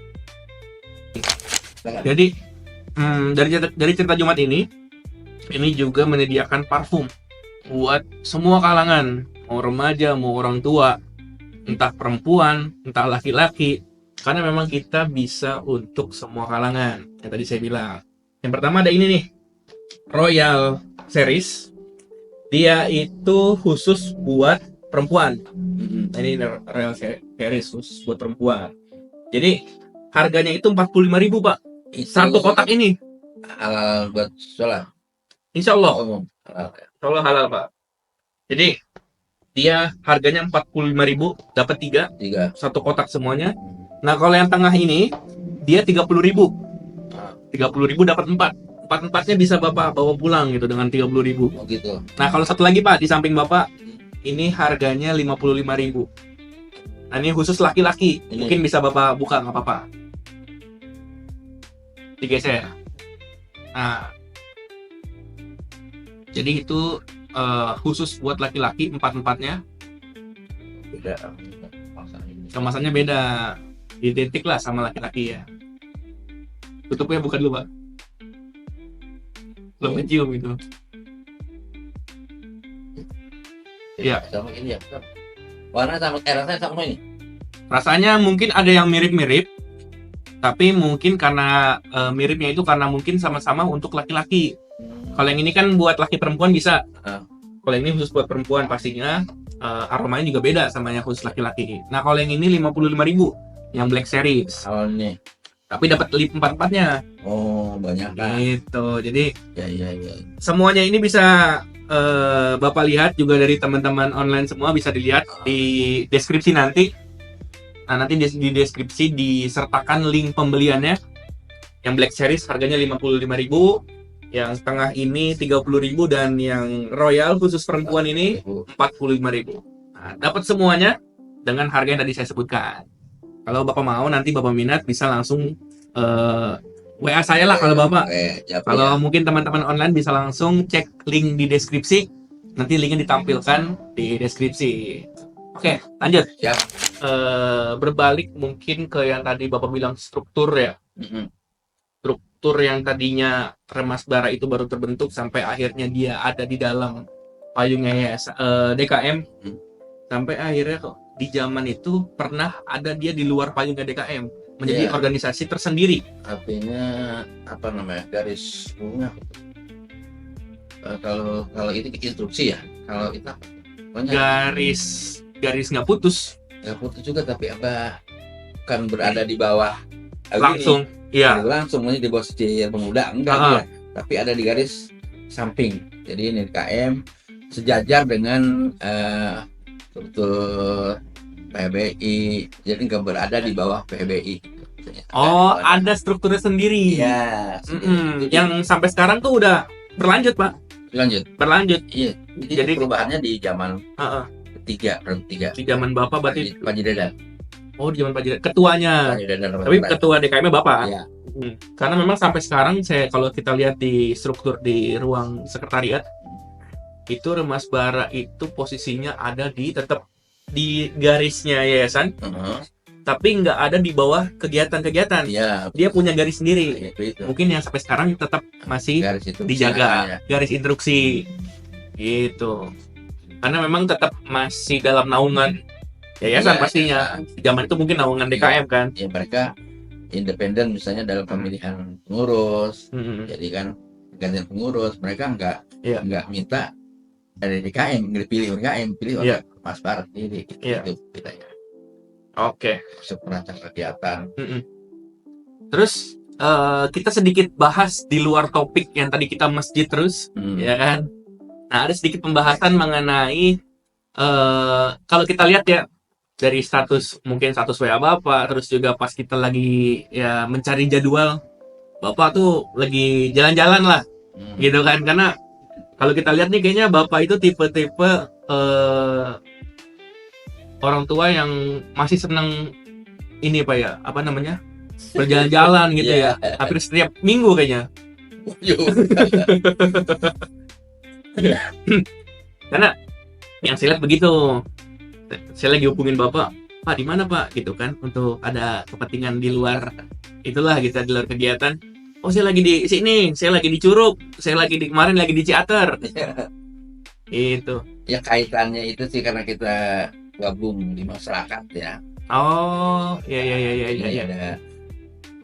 Jadi dari cerita Jumat ini juga menyediakan parfum buat semua kalangan, mau remaja, mau orang tua, entah perempuan, entah laki-laki, karena memang kita bisa untuk semua kalangan. Yang tadi saya bilang. Yang pertama ada ini nih, Royal Series. Dia itu khusus buat perempuan. Nah, ini Royal Series khusus buat perempuan. Jadi harganya itu 45.000 Pak. Satu kotak ini.
Halal buat sholat.
Insya Allah.
Umum. Halal.
Insya Allah halal Pak. Jadi dia harganya 45.000, dapat 3, satu kotak semuanya. Nah kalau yang tengah ini dia 30.000, 30.000 dapat 4. 4-4-nya bisa Bapak bawa pulang gitu dengan 30.000.
Oh gitu.
Nah kalau satu lagi Pak di samping Bapak ini harganya 55.000. Nah ini khusus laki-laki, mungkin bisa Bapak buka nggak apa-apa. Digeser. Nah jadi itu khusus buat laki-laki 4-4-nya.
Beda.
Kemasannya beda, identik lah sama laki-laki ya. Tutupnya buka dulu Pak. Belum kecium itu. Iya.
Sama ini ya. Warna sama rasanya sama ini.
Rasanya mungkin ada yang mirip-mirip, tapi mungkin karena miripnya itu karena mungkin sama-sama untuk laki-laki. Kalau yang ini kan buat laki perempuan bisa. Kalau yang ini khusus buat perempuan pastinya aromanya juga beda sama yang khusus laki-laki. Nah kalau yang ini 55.000 yang Black Series.
Kalau ini.
Tapi dapat 4-4-nya.
Oh banyak kan.
Gitu. Jadi
Ya.
semuanya ini bisa Bapak lihat juga dari teman-teman online semua, bisa dilihat di deskripsi nanti. Nah nanti di deskripsi disertakan link pembeliannya. Yang Black Series harganya 55.000. Yang tengah ini 30.000 dan yang Royal khusus perempuan ini 45.000. Nah, dapat semuanya dengan harga yang tadi saya sebutkan. Kalau Bapak mau nanti Bapak minat bisa langsung WA saya lah kalau Bapak. Kalau mungkin teman-teman online bisa langsung cek link di deskripsi. Nanti linknya ditampilkan di deskripsi. Oke, lanjut.
Siap.
Berbalik mungkin ke yang tadi Bapak bilang struktur ya. Struktur yang tadinya Mas Bara itu baru terbentuk sampai akhirnya dia ada di dalam payungnya DKM. Sampai akhirnya kok di zaman itu pernah ada dia di luar payungnya DKM menjadi organisasi tersendiri.
Artinya apa namanya, garis bunga. Kalau itu instruksi ya. Kalau kita
garis nggak putus.
Nggak putus juga, tapi apa kan berada di bawah
langsung. Iya.
Langsung di bawah Setia Pemuda enggak dia, tapi ada di garis samping. Jadi ini DKM sejajar dengan struktur PBI, jadi nggak berada di bawah PBI.
Oh, ada strukturnya sendiri.
Iya,
Mm-mm. Yang sampai sekarang tuh udah berlanjut, Pak. Berlanjut.
Iya, jadi
Jadi
perubahannya di zaman
Heeh.
ketiga.
Di zaman Bapak berarti.
Panji Dadan.
Oh, di zaman Pak Jidat. Ketuanya.
Panji Dadan
Tapi ketua DKM-nya Bapak.
Iya.
Karena memang sampai sekarang kalau kita lihat di struktur di ruang sekretariat itu Remas Bara itu posisinya ada tetap di garisnya yayasan, tapi nggak ada di bawah kegiatan-kegiatan.
Iya.
Dia punya garis sendiri.
Itu.
Mungkin yang sampai sekarang tetap masih
Garis itu
dijaga, garis instruksi gitu. Karena memang tetap masih dalam naungan yayasan pastinya. Zaman itu mungkin naungan DKM kan.
Ya mereka independen misalnya dalam pemilihan pengurus. Jadi kan gantian pengurus, mereka nggak minta dari DKM, pilih DKM, pilih oleh Mas Bara sendiri. Itu kita ya.
Oke.
Masuk perancang kegiatan.
Terus kita sedikit bahas di luar topik yang tadi kita masjid terus, ya kan? Nah, ada sedikit pembahasan mengenai kalau kita lihat ya dari mungkin status WA Bapak, terus juga pas kita lagi ya mencari jadwal, Bapak tuh lagi jalan-jalan lah, gitu kan? Karena kalau kita lihat nih kayaknya Bapak itu tipe-tipe orang tua yang masih seneng ini Pak ya, apa namanya? Berjalan-jalan gitu ya. Hampir setiap minggu kayaknya. Karena yang saya lihat begitu. Saya lagi hubungin Bapak, Pak di mana Pak? Gitu kan, untuk ada kepentingan di luar itulah kita di luar kegiatan. Oh saya lagi di sini, saya lagi di Curug, saya lagi kemarin lagi di Ciater. Itu. Ya
kaitannya itu sih karena kita gabung di masyarakat ya.
Oh, ya.
Ada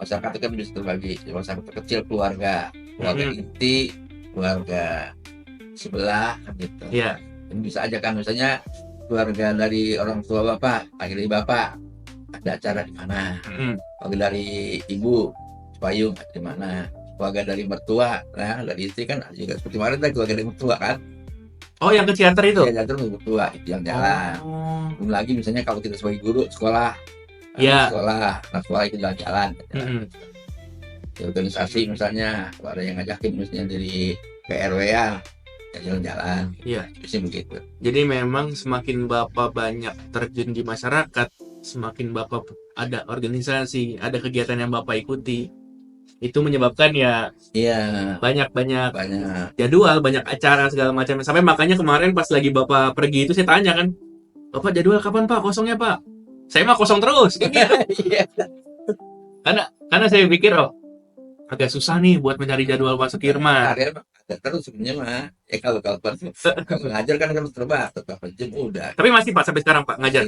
masyarakat itu kan bisa terbagi masyarakat kecil, keluarga inti, keluarga sebelah gitu.
Iya.
Ini bisa aja kan misalnya keluarga dari orang tua Bapak, lagi dari Bapak ada acara di mana? Keluarga dari Ibu Payung di mana? Keluarga dari mertua, nah dari istri kan juga seperti kemarin tadi keluarga dari mertua kan.
Oh, yang ke Ciater itu?
Iya, Ciater mertua itu yang jalan. Belum lagi misalnya kalau kita sebagai guru sekolah, sekolah itu jalan-jalan. Di organisasi misalnya, kalau ada yang ngajakin misalnya dari PRW ya jalan-jalan.
Iya.
Bisa begitu.
Jadi memang semakin Bapak banyak terjun di masyarakat, semakin Bapak ada organisasi, ada kegiatan yang Bapak ikuti, itu menyebabkan ya banyak jadwal, banyak acara segala macam. Sampai makanya kemarin pas lagi Bapak pergi itu saya tanya kan, Bapak jadwal kapan Pak kosongnya Pak? Saya mah kosong terus. Karena saya pikir agak susah nih buat mencari jadwal masuk Irma.
Terus sebenarnya mah kalau ngajar kan harus berapa jam udah.
Tapi masih Pak sampai sekarang Pak ngajar.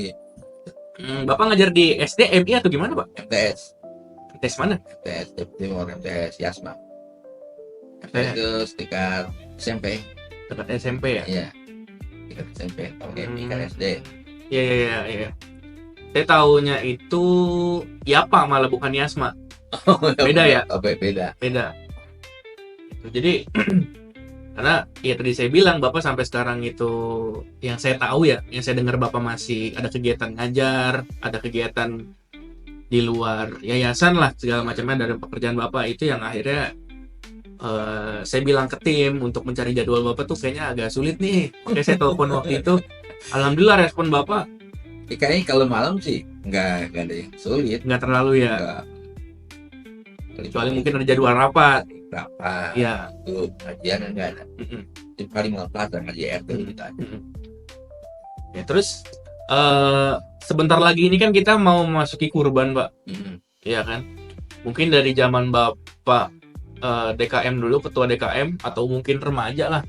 Bapak ngajar di SD, MI atau gimana Pak? MTS mana?
MTS Timur, MTS Yasma. MTS itu sekitar SMP.
Dekat SMP ya?
Iya. Sekitar SMP. Kalau MI kan SD.
Iya. Saya tahunya itu Yapa malah bukan Yasma. Beda ya? Beda. Jadi karena ya tadi saya bilang Bapak sampai sekarang itu yang saya tahu ya, yang saya dengar Bapak masih ada kegiatan ngajar, ada kegiatan di luar yayasan lah segala macamnya dari pekerjaan Bapak itu yang akhirnya saya bilang ke tim untuk mencari jadwal Bapak tuh kayaknya agak sulit nih. Oke, saya telepon waktu itu. Alhamdulillah respon Bapak.
Kayaknya kalau malam sih nggak ada yang sulit.
Nggak terlalu ya.
Enggak.
Kecuali mungkin ada jadwal rapat.
Iya. Itu kajian nggak ada. Itu paling melepas dan ngaji RT gitu aja.
Ya terus sebentar lagi ini kan kita mau memasuki kurban Pak. Iya kan. Mungkin dari zaman Bapak DKM dulu, ketua DKM atau mungkin remaja lah,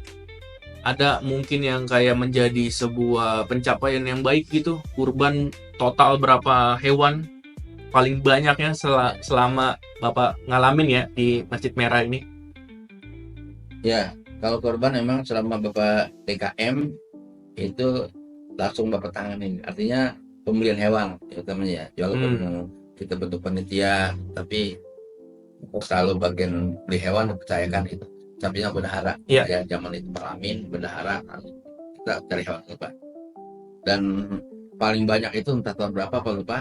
ada mungkin yang kayak menjadi sebuah pencapaian yang baik gitu. Kurban total berapa hewan paling banyaknya selama Bapak ngalamin ya di Masjid Merah ini?
Ya, kalau kurban memang selama Bapak DKM itu langsung Bapak tanganin. Artinya pembelian hewan utamanya ya. Walaupun kita bentuk panitia, tapi selalu bagian beli hewan dipercayakan itu. sapinya bendahara.
Iya.
Ya zaman itu Paramin bendahara, kita cari hewan kurban. Dan paling banyak itu entah tahun berapa apa lupa,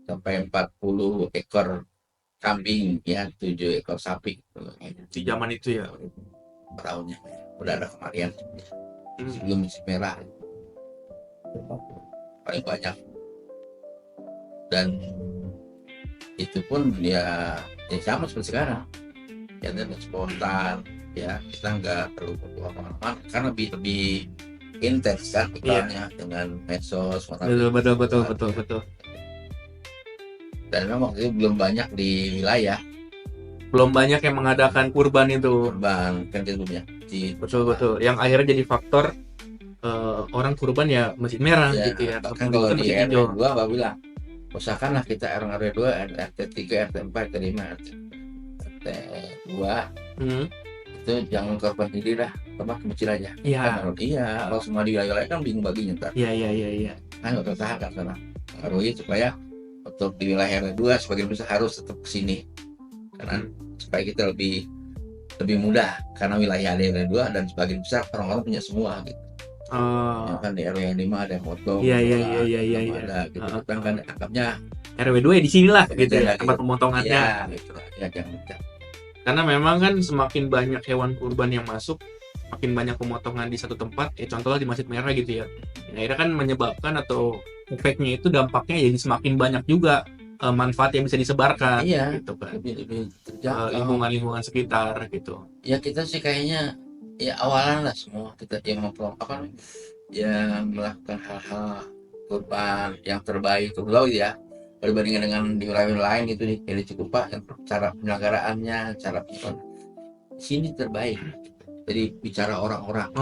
sampai 40 ekor kambing ya, 7 ekor sapi
Di zaman itu ya.
tahunnya. Udah ada kemarin sebelum musim merah paling banyak. Dan itu pun ya sama seperti sekarang ya, dan spontan ya, kita nggak perlu kemana-mana karena lebih intens kan ikannya dengan medsos.
Betul.
Dan memang itu belum banyak di wilayah
Belum banyak yang mengadakan kurban itu.
kurban kan sebelumnya.
Betul. Yang akhirnya jadi faktor orang kurban ya Masjid Merah
Ya,
gitu ya.
bahkan
Kalau
kalau di
Masjid Hijau.
RW 2 Mbak bilang, usahakanlah kita RW 2, RT 3, RT 4, RT 5, RT 2 itu jangan korban diri dah, tempat ke masjid aja.
Iya.
Iya, kalau semua di wilayah kan bingung baginya ntar.
Iya.
Kan nggak tertahan kan sana. Pengaruhi supaya untuk di wilayah RW 2 sebagian besar harus tetap ke sini. Karena supaya kita lebih mudah karena wilayah ada RW 2 dan sebagian besar orang-orang punya semua gitu. Ya kan di RW 5 ada yang motong.
Iya.
Ada gitu. Kan anggapnya
RW 2 ya di sinilah gitu ya,
Gitu.
tempat pemotongannya.
Iya, gitu. Ya jangan.
Karena memang kan semakin banyak hewan kurban yang masuk, makin banyak pemotongan di satu tempat, ya contohnya di Masjid Merah gitu ya. Akhirnya kan menyebabkan atau efeknya itu dampaknya jadi semakin banyak juga manfaat yang bisa disebarkan.
Iya,
gitu kan.
lebih terjangkau.
Lingkungan sekitar gitu.
Ya kita sih kayaknya ya awalan lah semua kita yang yang melakukan hal-hal kurban yang terbaik dulu ya, berbandingkan dengan di wilayah lain itu di Cikupa yang cara penyelenggaraannya, cara di sini terbaik. Jadi bicara orang-orang.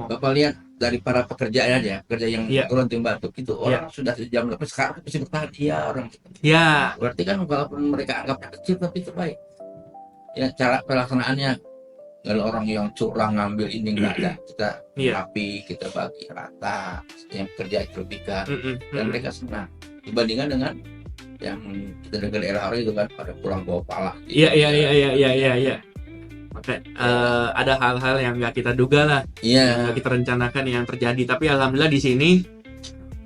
Bapak lihat dari para pekerja aja, pekerja yang turun tim batuk itu orang sudah sejam lebih sekarang masih bertahan. Iya orang.
Iya.
Berarti kan walaupun mereka anggapnya kecil tapi terbaik. Ya cara pelaksanaannya. Kalau orang yang curang ngambil ini nggak ada, kita rapi, kita bagi rata, yang kerja lebihkan, dan mereka senang. Dibandingkan dengan yang kita dengar daerah orang itu kan pada pulang bawa pala.
Iya. Oke, ada hal-hal yang nggak kita duga lah, yang nggak kita rencanakan yang terjadi. Tapi alhamdulillah di sini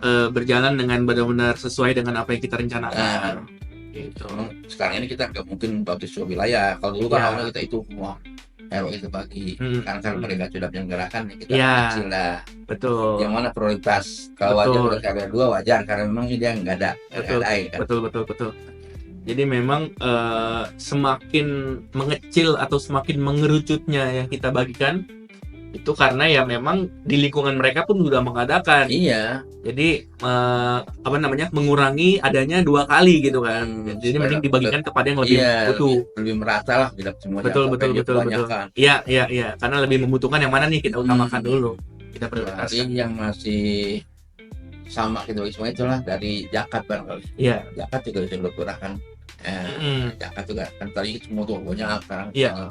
berjalan dengan benar-benar sesuai dengan apa yang kita rencanakan. Gitu.
Sekarang ini kita nggak mungkin bagi sebuah wilayah. Kalau dulu kan awalnya kita itu semua RW itu bagi, karena mereka sudah menyelenggarakan kita kecil lah.
Betul.
Yang mana prioritas kalau wajar RW 2 wajar karena memang dia nggak ada lain kan.
Betul. Jadi memang semakin mengecil atau semakin mengerucutnya yang kita bagikan itu karena ya memang di lingkungan mereka pun sudah mengadakan.
Iya.
Jadi mengurangi adanya 2 kali gitu kan. Jadi mending dibagikan kepada yang lebih butuh.
Lebih merata lah tidak semua.
Betul. Iya. Karena lebih membutuhkan yang mana nih kita utamakan dulu. Kita prioritaskan.
Yang masih sama gitu semua itulah dari zakat barangkali.
Iya.
Zakat juga sudah kurangkan. Zakat juga kan tadi semua tuh banyak sekarang.
Iya.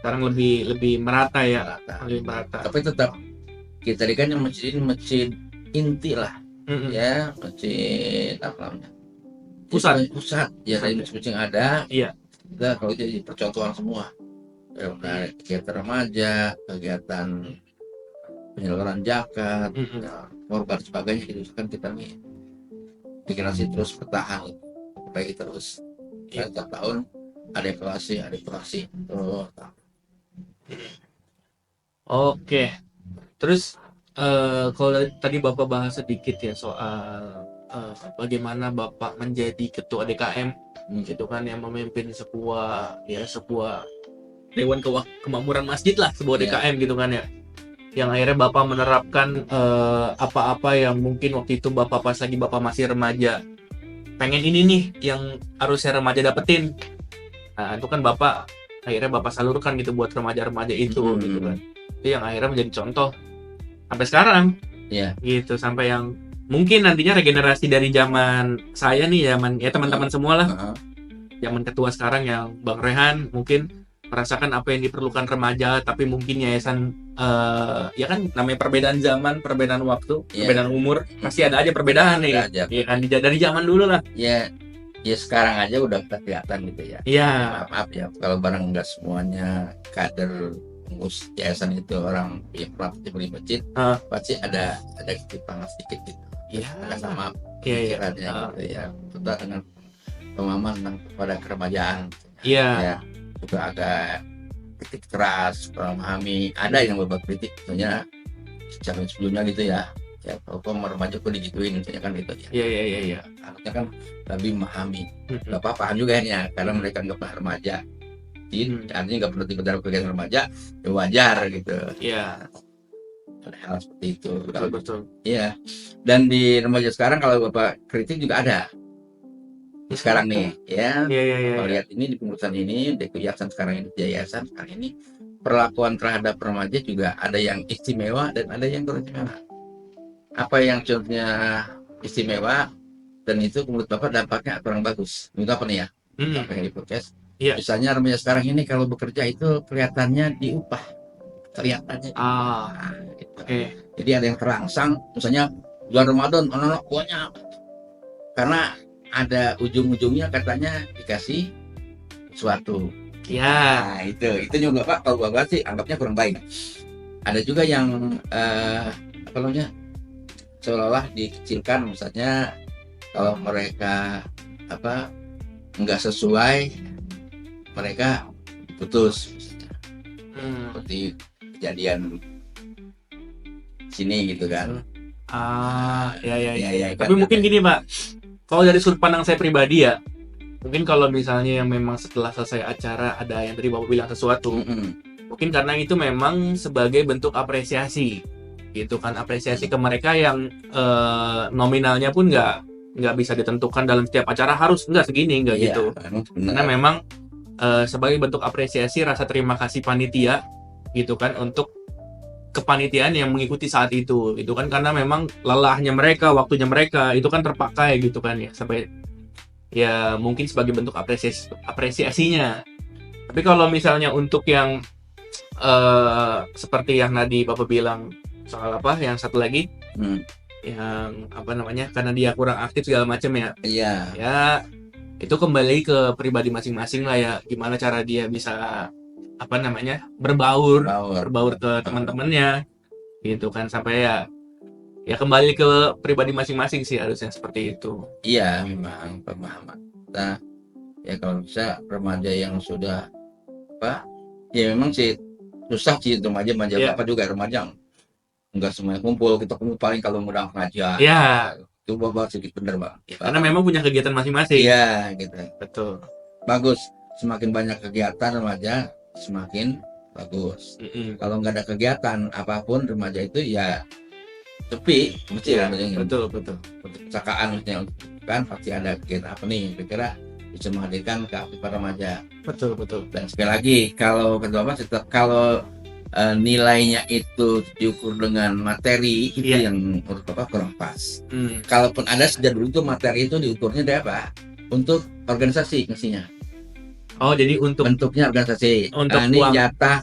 Sekarang lebih merata ya. Lebih merata.
Tapi tetap kita kan yang masjid inti lah. Ya, masjid apa namanya? Pusat. Ya dari masjid yang ada.
Iya.
Kita kalau jadi percontohan semua. Kegiatan remaja, kegiatan penyelenggaraan zakat, korban sebagainya itu kan kita nih dikasih terus bertahan supaya kita terus setiap tahun ada evaluasi tuh.
Oke. Terus kalau tadi Bapak bahas sedikit ya soal bagaimana Bapak menjadi ketua DKM gitu kan, yang memimpin sebuah Dewan Kemakmuran Masjid lah, sebuah DKM gitu kan ya. Yang akhirnya Bapak menerapkan apa-apa yang mungkin waktu itu Bapak pas lagi Bapak masih remaja pengen ini nih yang harusnya remaja dapetin. Nah, itu kan akhirnya Bapak salurkan gitu buat remaja-remaja itu gitu kan. Itu yang akhirnya menjadi contoh sampai sekarang.
Iya.
Gitu, sampai yang mungkin nantinya regenerasi dari zaman saya nih, zaman ya teman-teman semua lah. Zaman ketua sekarang yang Bang Rehan mungkin merasakan apa yang diperlukan remaja, tapi mungkin yayasan ya kan namanya perbedaan zaman, perbedaan waktu, perbedaan umur, pasti ada aja perbedaan nih. Iya kan dari zaman dulu lah.
Ya sekarang aja udah kelihatan gitu ya.
Iya.
Maaf ya kalau barang nggak semuanya kader pengurus yayasan itu orang yang pernah beli masjid, pasti ada ketimpangan sedikit gitu.
Iya.
Agak sama
Iya, iya.
pikirannya gitu ya. Terutama dengan pemahaman tentang kepada keremajaan.
Iya.
Ya, juga agak kritik keras, memahami. Ada yang beberapa kritik, misalnya secara sebelumnya gitu ya. Ya, kalau remaja kok digituin, misalnya kan gitu ya.
Iya.
Harusnya kan lebih memahami.
Mm-mm.
Gak apa-apa juga ya, karena mereka nggak pernah remaja. Jadi artinya nggak perlu tiba-tiba kegiatan remaja, ya wajar gitu.
Iya.
Ada hal seperti itu.
Betul.
Iya. Dan di remaja sekarang kalau Bapak kritik juga ada. Sekarang nih, ya.
Iya.
Kalau lihat ini di pengurusan ini, di yayasan sekarang ini, di yayasan sekarang ini, perlakuan terhadap remaja juga ada yang istimewa dan ada yang kurang istimewa. Apa yang contohnya istimewa dan itu menurut Bapak dampaknya kurang bagus. Menurut apa nih ya? Apa yang di podcast?
Iya.
Misalnya remaja sekarang ini kalau bekerja itu kelihatannya diupah, kelihatannya. Gitu.
Oke.
Jadi ada yang terangsang, misalnya bulan Ramadan, anak-anak banyak, karena ada ujung-ujungnya katanya dikasih sesuatu.
Iya.
Nah, itu juga Pak, kalau Bapak sih anggapnya kurang baik. Ada juga yang apa namanya, seolah-olah dikecilkan, misalnya kalau mereka nggak sesuai, mereka putus, seperti kejadian sini gitu kan.
Iya. Tapi mungkin gini Pak, kalau dari sudut pandang saya pribadi ya, mungkin kalau misalnya yang memang setelah selesai acara ada yang tadi Bapak bilang sesuatu, mungkin karena itu memang sebagai bentuk apresiasi, gitu kan, apresiasi ke mereka yang nominalnya pun nggak bisa ditentukan dalam setiap acara harus nggak segini nggak gitu, karena memang sebagai bentuk apresiasi rasa terima kasih panitia, gitu kan, untuk kepanitiaan yang mengikuti saat itu kan, karena memang lelahnya mereka, waktunya mereka itu kan terpakai gitu kan ya, sampai ya mungkin sebagai bentuk apresiasinya. Tapi kalau misalnya untuk yang seperti yang tadi Bapak bilang soal yang satu lagi, yang karena dia kurang aktif segala macam ya. Ya itu kembali ke pribadi masing-masing lah ya, gimana cara dia bisa berbaur ke teman-temannya gitu kan, sampai ya kembali ke pribadi masing-masing sih, harusnya seperti itu.
Iya, memang pemahaman. Nah, ya kalau bisa remaja yang sudah ya memang sih susah sih remaja Bapak juga remaja enggak semuanya kumpul, kita kumpul paling kalau mudah pengajian.
Iya.
Itu Bapak sedikit benar Pak.
Ya, karena memang punya kegiatan masing-masing.
Iya, gitu.
Betul.
Bagus, semakin banyak kegiatan remaja semakin bagus. Kalau nggak ada kegiatan apapun remaja itu ya sepi, mesti
betul.
Perpustakaan misalnya kan pasti ada kegiatan apa nih, kira-kira bisa menghadirkan keaktifan remaja.
Betul.
Dan sekali lagi kalau kalau nilainya itu diukur dengan materi itu yang menurut Bapak kurang pas. Kalaupun ada sejak dulu itu materi itu diukurnya dari apa? Untuk organisasi mestinya.
Oh, jadi untuk
bentuknya organisasi.
Untuk
ini jatah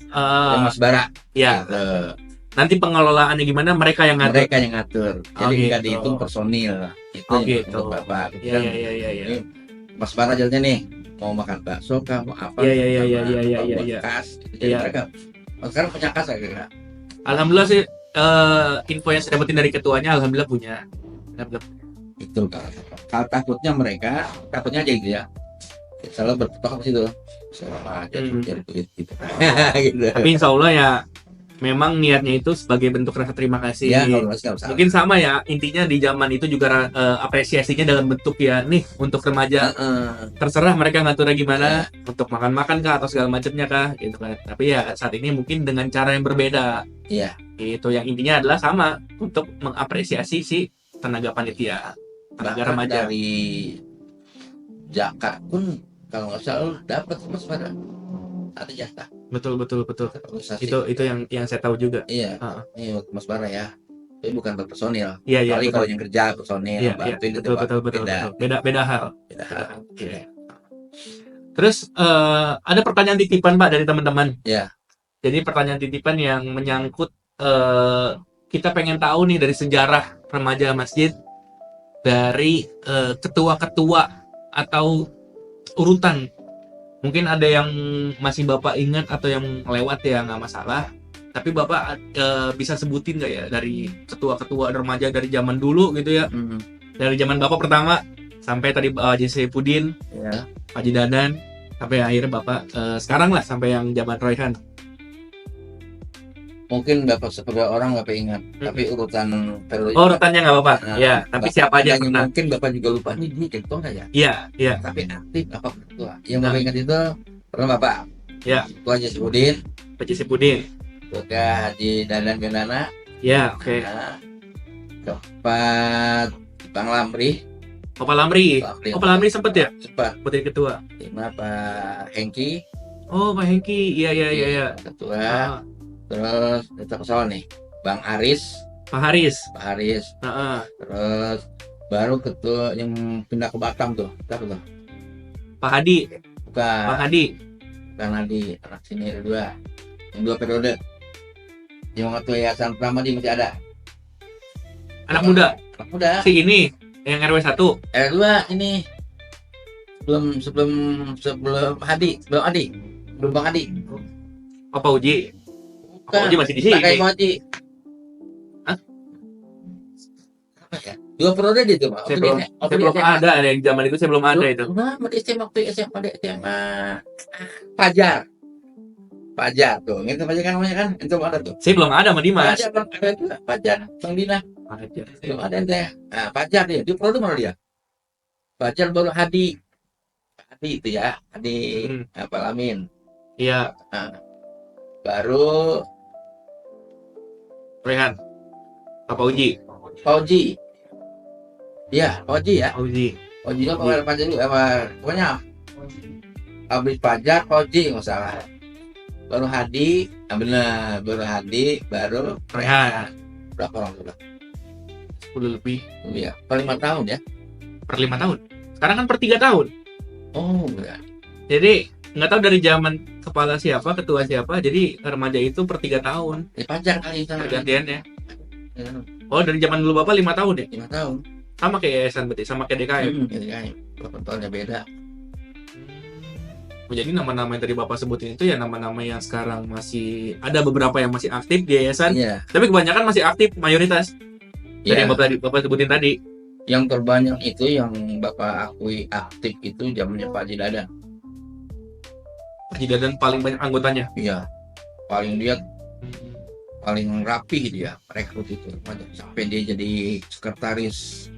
Mas Bara.
Ya.
Gitu.
Nanti pengelolaannya gimana, mereka yang ngatur.
Jadi nggak dihitung personil. Itu yang menurut Bapak.
Iya.
Mas Bara jadinya nih mau makan bakso kah, mau apa?
Iya.
Kas. Jadi mereka sekarang punya kas ya?
Alhamdulillah sih, info yang saya dapetin dari ketuanya alhamdulillah punya.
Itu kalau takutnya aja gitu ya. Selalu berpetok di situ. Jadi duit gitu.
Tapi insya Allah ya memang niatnya itu sebagai bentuk rasa terima kasih.
Ya,
mungkin sama ya, intinya di zaman itu juga apresiasinya dalam bentuk ya nih untuk remaja. Terserah mereka ngaturnya gimana, untuk makan kah atau segala macamnya kah gitu kan. Tapi ya saat ini mungkin dengan cara yang berbeda.
Iya.
Itu yang intinya adalah sama, untuk mengapresiasi si tenaga panitia, tenaga remaja.
Dari zakat pun kalau nggak salah dapat Mas Bara. Ada jatah.
Betul. Itu yang saya tahu juga.
Iya. Ini Mas Bara ya. Tapi bukan personil.
Iya.
Kali kalau yang kerja personil.
Iya. Betul. Beda hal. Okay. Terus ada pertanyaan titipan Pak dari teman-teman.
Iya.
Jadi pertanyaan titipan yang menyangkut kita pengen tahu nih dari sejarah remaja masjid, dari ketua-ketua atau urutan mungkin ada yang masih Bapak ingat atau yang lewat ya nggak masalah. Tapi Bapak bisa sebutin nggak ya dari ketua-ketua remaja dari zaman dulu gitu ya, dari zaman Bapak pertama sampai tadi Haji Saifuddin,
Ya.
Haji Dadan, sampai akhirnya Bapak sekarang lah sampai yang zaman Royhan.
Mungkin beberapa orang Bapak ingat, tapi urutan periode
Oh, urutannya nggak apa-apa.
Nah,
Ya, tapi siapa aja yang pernah.
mungkin Bapak juga lupa nih dulu ketua nggak ya?
Iya, iya.
Tapi aktif apa ketua? Yang
Nah.
Bapak ingat itu pernah Bapak?
Ya.
Ketua Haji Saifuddin,
Haji Saifuddin.
ketua Haji Dadan Gendana,
Ya, oke.
nah, keempat Bang Lamri,
Bapak Lamri. Bapak Lamri sempet ya?
Sempat.
Seperti ketua.
Lima Pak Hengki,
Oh, Pak Hengki. Iya, iya, iya, iya.
ketua.
Ah,
Terus kita kesal nih, Bang Aris,
Pak Haris.
Terus baru ketua yang pindah ke Batam tuh, siapa tuh?
Pak Hadi.
Bukan,
Pak Hadi.
bukan Hadi, anak sini ada dua, yang dua periode. Yang waktu Yayasan Pramadi masih ada.
Anak muda.
Anak muda.
Si ini yang RW 1.
Dua ini sebelum Hadi, sebelum Adi, belum Bang Adi.
Pak Uji. Pak Uji masih di
Tak kayak
sini.
Bang Haji.
Hah?
Apa ya? Dua periode dia tuh, Pak.
Saya belum ada yang zaman itu, saya belum ada itu.
Nah, di SMA waktu SMA Pajar. Pajar tuh, itu Pajar kan namanya kan? Itu ada tuh.
Saya belum ada sama Dimas.
Pajar, Bang, ada tuh Pajar, Bang Dina.
Aja.
Belum ada ente. Nah, Pajar dia. Dia produk mana dia? Pajar baru Hadi. Hadi itu ya, Hadi apa Lamin.
Iya,
Nah, baru
Rehan. Pak Uji.
Fauji. Iya, Fauji ya.
Pak Uji.
Fauji itu apa Pajar dulu apa? Pokoknya habis Pajar Fauji nggak salah. Baru Hadi, benar, baru Hadi, baru
Rehan.
berapa orang sudah?
10 lebih.
Iya, per 5 tahun ya.
Per 5 tahun. Sekarang kan per 3 tahun.
Oh, enggak.
Jadi nggak tahu dari zaman kepala siapa, ketua siapa. Jadi remaja itu per 3 tahun
Pajar kali itu.
pergantiannya.
Ya,
Oh, dari zaman dulu Bapak 5 tahun ya?
5 tahun.
Sama kayak yayasan berarti, sama kayak DKM.
Ya, 8 tahunnya beda.
Oh, jadi nama-nama yang tadi Bapak sebutin itu ya nama-nama yang sekarang masih ada beberapa yang masih aktif di yayasan,
Iya.
tapi kebanyakan masih aktif mayoritas. Dari
Iya.
yang Bapak sebutin tadi.
Yang terbanyak itu yang Bapak akui aktif itu zamannya Pak Haji Dadan.
Haji Dadan paling banyak anggotanya.
Iya. Paling rapih dia rekrut itu. Sampai dia jadi sekretaris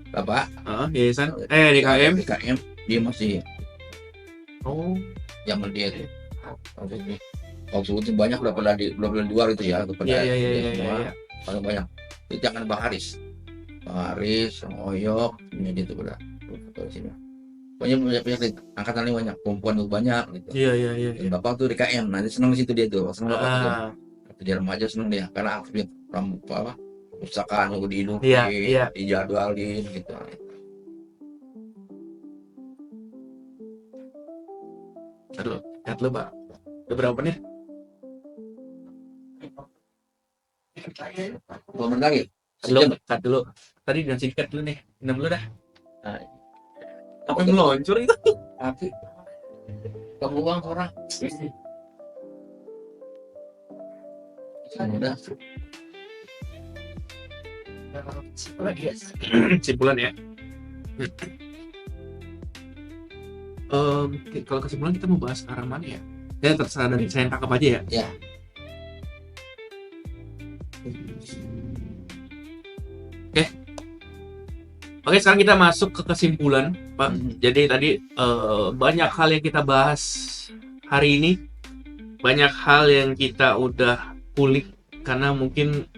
Bapak
Yayasan DKM.
DKM dia masih
Oh,
zaman dia itu. Waktu itu banyak udah pada di luar itu ya, kepada
iya.
paling banyak. Itu jangan Bang Haris, Bang Oyok, ini itu pada sini. Pokoknya banyak angkatan ini banyak, perempuan itu banyak gitu.
Iya.
Dan Bapak tuh DKM, nanti senang di situ dia tuh, senang Bapak tuh. Waktu dia remaja senang dia, karena aktif apa perpustakaan udah dihidupin,
Iya.
dijadwalin gitu.
Aduh, lihat lu Pak. Udah berapa menit?
2 menit lagi.
Belum, cut dulu. Tadi jangan singkat dulu nih. Minum dulu dah.
Nah,
Apa yang meluncur itu?
tapi kebuang orang. Udah.
Kesimpulan ya. Kalau kesimpulan kita mau bahas arah mana ya? Ya terserah dari saya tangkap aja ya.
Ya.
Oke, sekarang kita masuk ke kesimpulan, Pak. Jadi tadi banyak hal yang kita bahas hari ini, banyak hal yang kita udah kulik karena mungkin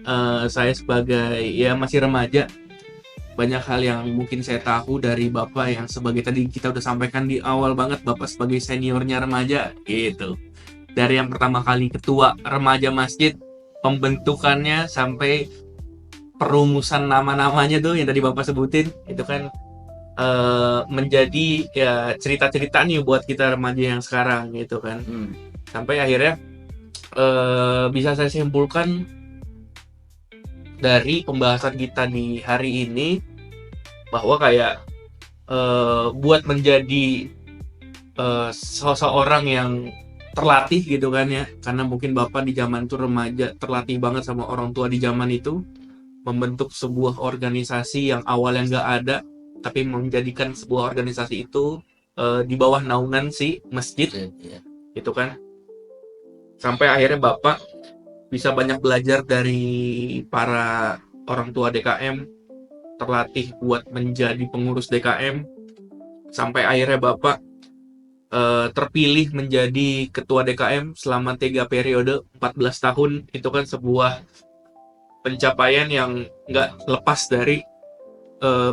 saya sebagai ya masih remaja, banyak hal yang mungkin saya tahu dari Bapak yang sebagai tadi kita udah sampaikan di awal banget, Bapak sebagai seniornya remaja gitu. Dari yang pertama kali ketua remaja masjid, pembentukannya sampai perumusan nama-namanya tuh yang tadi Bapak sebutin itu kan menjadi ya cerita-cerita nih buat kita remaja yang sekarang gitu kan. Sampai akhirnya bisa saya simpulkan dari pembahasan kita di hari ini bahwa kayak buat menjadi seseorang yang terlatih gitu kan ya, karena mungkin Bapak di zaman itu remaja terlatih banget sama orang tua di zaman itu, membentuk sebuah organisasi yang awalnya nggak ada tapi menjadikan sebuah organisasi itu di bawah naungan si masjid
Ya.
gitu kan, sampai akhirnya Bapak bisa banyak belajar dari para orang tua DKM, terlatih buat menjadi pengurus DKM, sampai akhirnya Bapak terpilih menjadi ketua DKM selama 3 periode 14 tahun. Itu kan sebuah pencapaian yang nggak lepas dari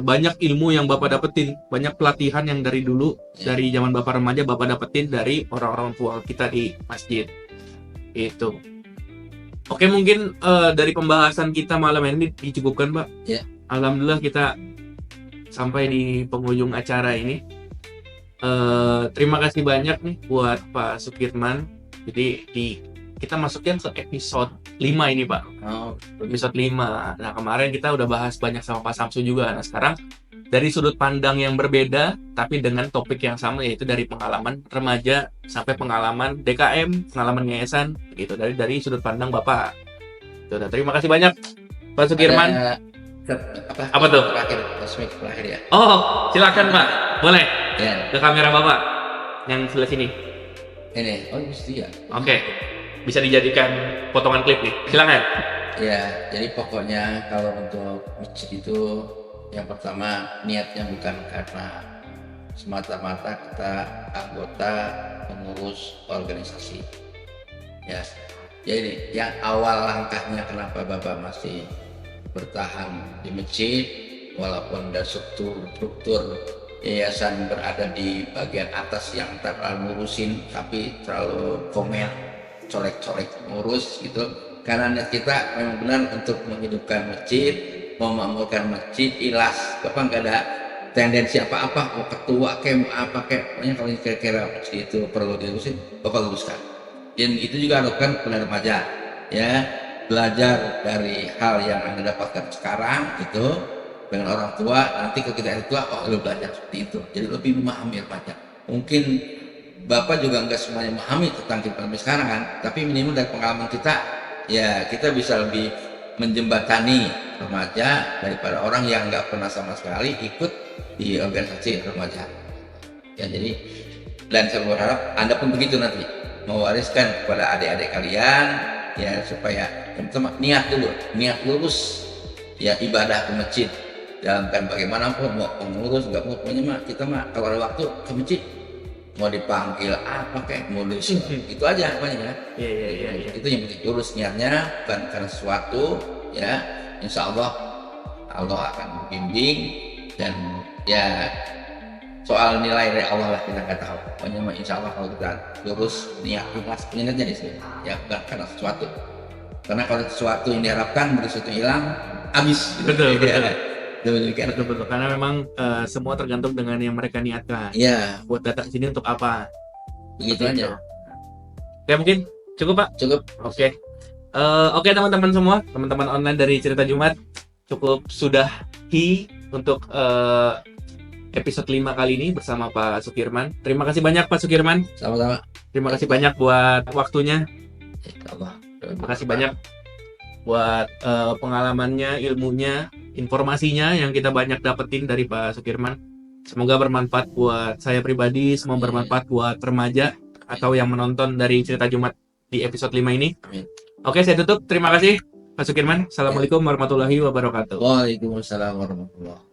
banyak ilmu yang Bapak dapetin, banyak pelatihan yang dari dulu, dari zaman Bapak remaja Bapak dapetin dari orang-orang tua kita di masjid itu. Oke, mungkin dari pembahasan kita malam ini dicukupkan, Pak.
Ya.
Alhamdulillah kita sampai di penghujung acara ini. Terima kasih banyak nih buat Pak Sukirman. Jadi kita masukin ke episode 5 ini, Pak.
Oh,
Episode 5. Nah, kemarin kita udah bahas banyak sama Pak Samsu juga. Nah, sekarang dari sudut pandang yang berbeda, tapi dengan topik yang sama, yaitu dari pengalaman remaja sampai pengalaman DKM, pengalaman yayasan, gitu. Dari sudut pandang Bapak. Sudah, terima kasih banyak, Pak Sukirman. Apa tuh?
Terakhir ya.
Oh, silakan Pak. Boleh
Ya.
ke kamera Bapak yang sebelah sini.
Ini, mesti ya.
Oke. Bisa dijadikan potongan klip nih. Silakan.
Ya, jadi pokoknya kalau untuk masjid itu yang pertama niatnya bukan karena semata-mata kita anggota pengurus organisasi. Ya, jadi yang awal langkahnya kenapa Bapak masih bertahan di masjid walaupun ada struktur yayasan berada di bagian atas yang tak terlalu ngurusin tapi terlalu komen colek-colek ngurus gitu, karena niat kita memang benar untuk menghidupkan masjid, memakmurkan masjid, ikhlas. Bapak nggak ada tendensi apa-apa, mau ketua kayak mau apa kayak, pokoknya kalau kira-kira masjid itu perlu diurusin, Bapak luruskan. Dan itu juga lakukan pada remaja, ya, belajar dari hal yang Anda dapatkan sekarang gitu dengan orang tua, nanti kalau kita tua, lu belajar seperti itu, jadi lebih memahami remaja. Mungkin Bapak juga nggak semuanya memahami tentang kehidupan sekarang kan, tapi minimal dari pengalaman kita, ya kita bisa lebih menjembatani remaja daripada orang yang nggak pernah sama sekali ikut di organisasi remaja. Ya, jadi dan saya berharap Anda pun begitu nanti mewariskan kepada adik-adik kalian, ya, supaya teman-teman niat dulu, niat lurus, ya, ibadah ke masjid dalam kan bagaimanapun, mau pengurus nggak mau, pokoknya mah kita mah kalau ada waktu ke masjid, mau dipanggil apa kayak mulus itu aja pokoknya.
Iya.
Itu yang penting, lurus niatnya bukan karena sesuatu, ya, insya Allah akan membimbing. Dan ya soal nilai dari Allah lah kita nggak tahu, pokoknya insya Allah kalau kita lurus niat ikhlas niatnya di sini, ya, bukan karena sesuatu, karena kalau sesuatu yang diharapkan begitu hilang habis.
Betul.
Betul.
Karena memang semua tergantung dengan yang mereka niatkan.
Iya,
Buat datang sini untuk apa?
begitu aja.
Ya, mungkin cukup, Pak.
Cukup.
Oke, teman-teman semua, teman-teman online dari Cerita Jumat, cukup sudahi untuk episode 5 kali ini bersama Pak Sukirman. Terima kasih banyak Pak Sukirman.
Sama-sama.
Terima kasih banyak buat waktunya.
Insya Allah.
Terima kasih banyak buat pengalamannya, ilmunya, informasinya yang kita banyak dapetin dari Pak Sukirman. Semoga bermanfaat buat saya pribadi, semoga bermanfaat buat remaja atau yang menonton dari Cerita Jumat di episode 5 ini.
Amin.
Oke, saya tutup. Terima kasih Pak Sukirman. Assalamualaikum warahmatullahi wabarakatuh.
Waalaikumsalam warahmatullahi wabarakatuh.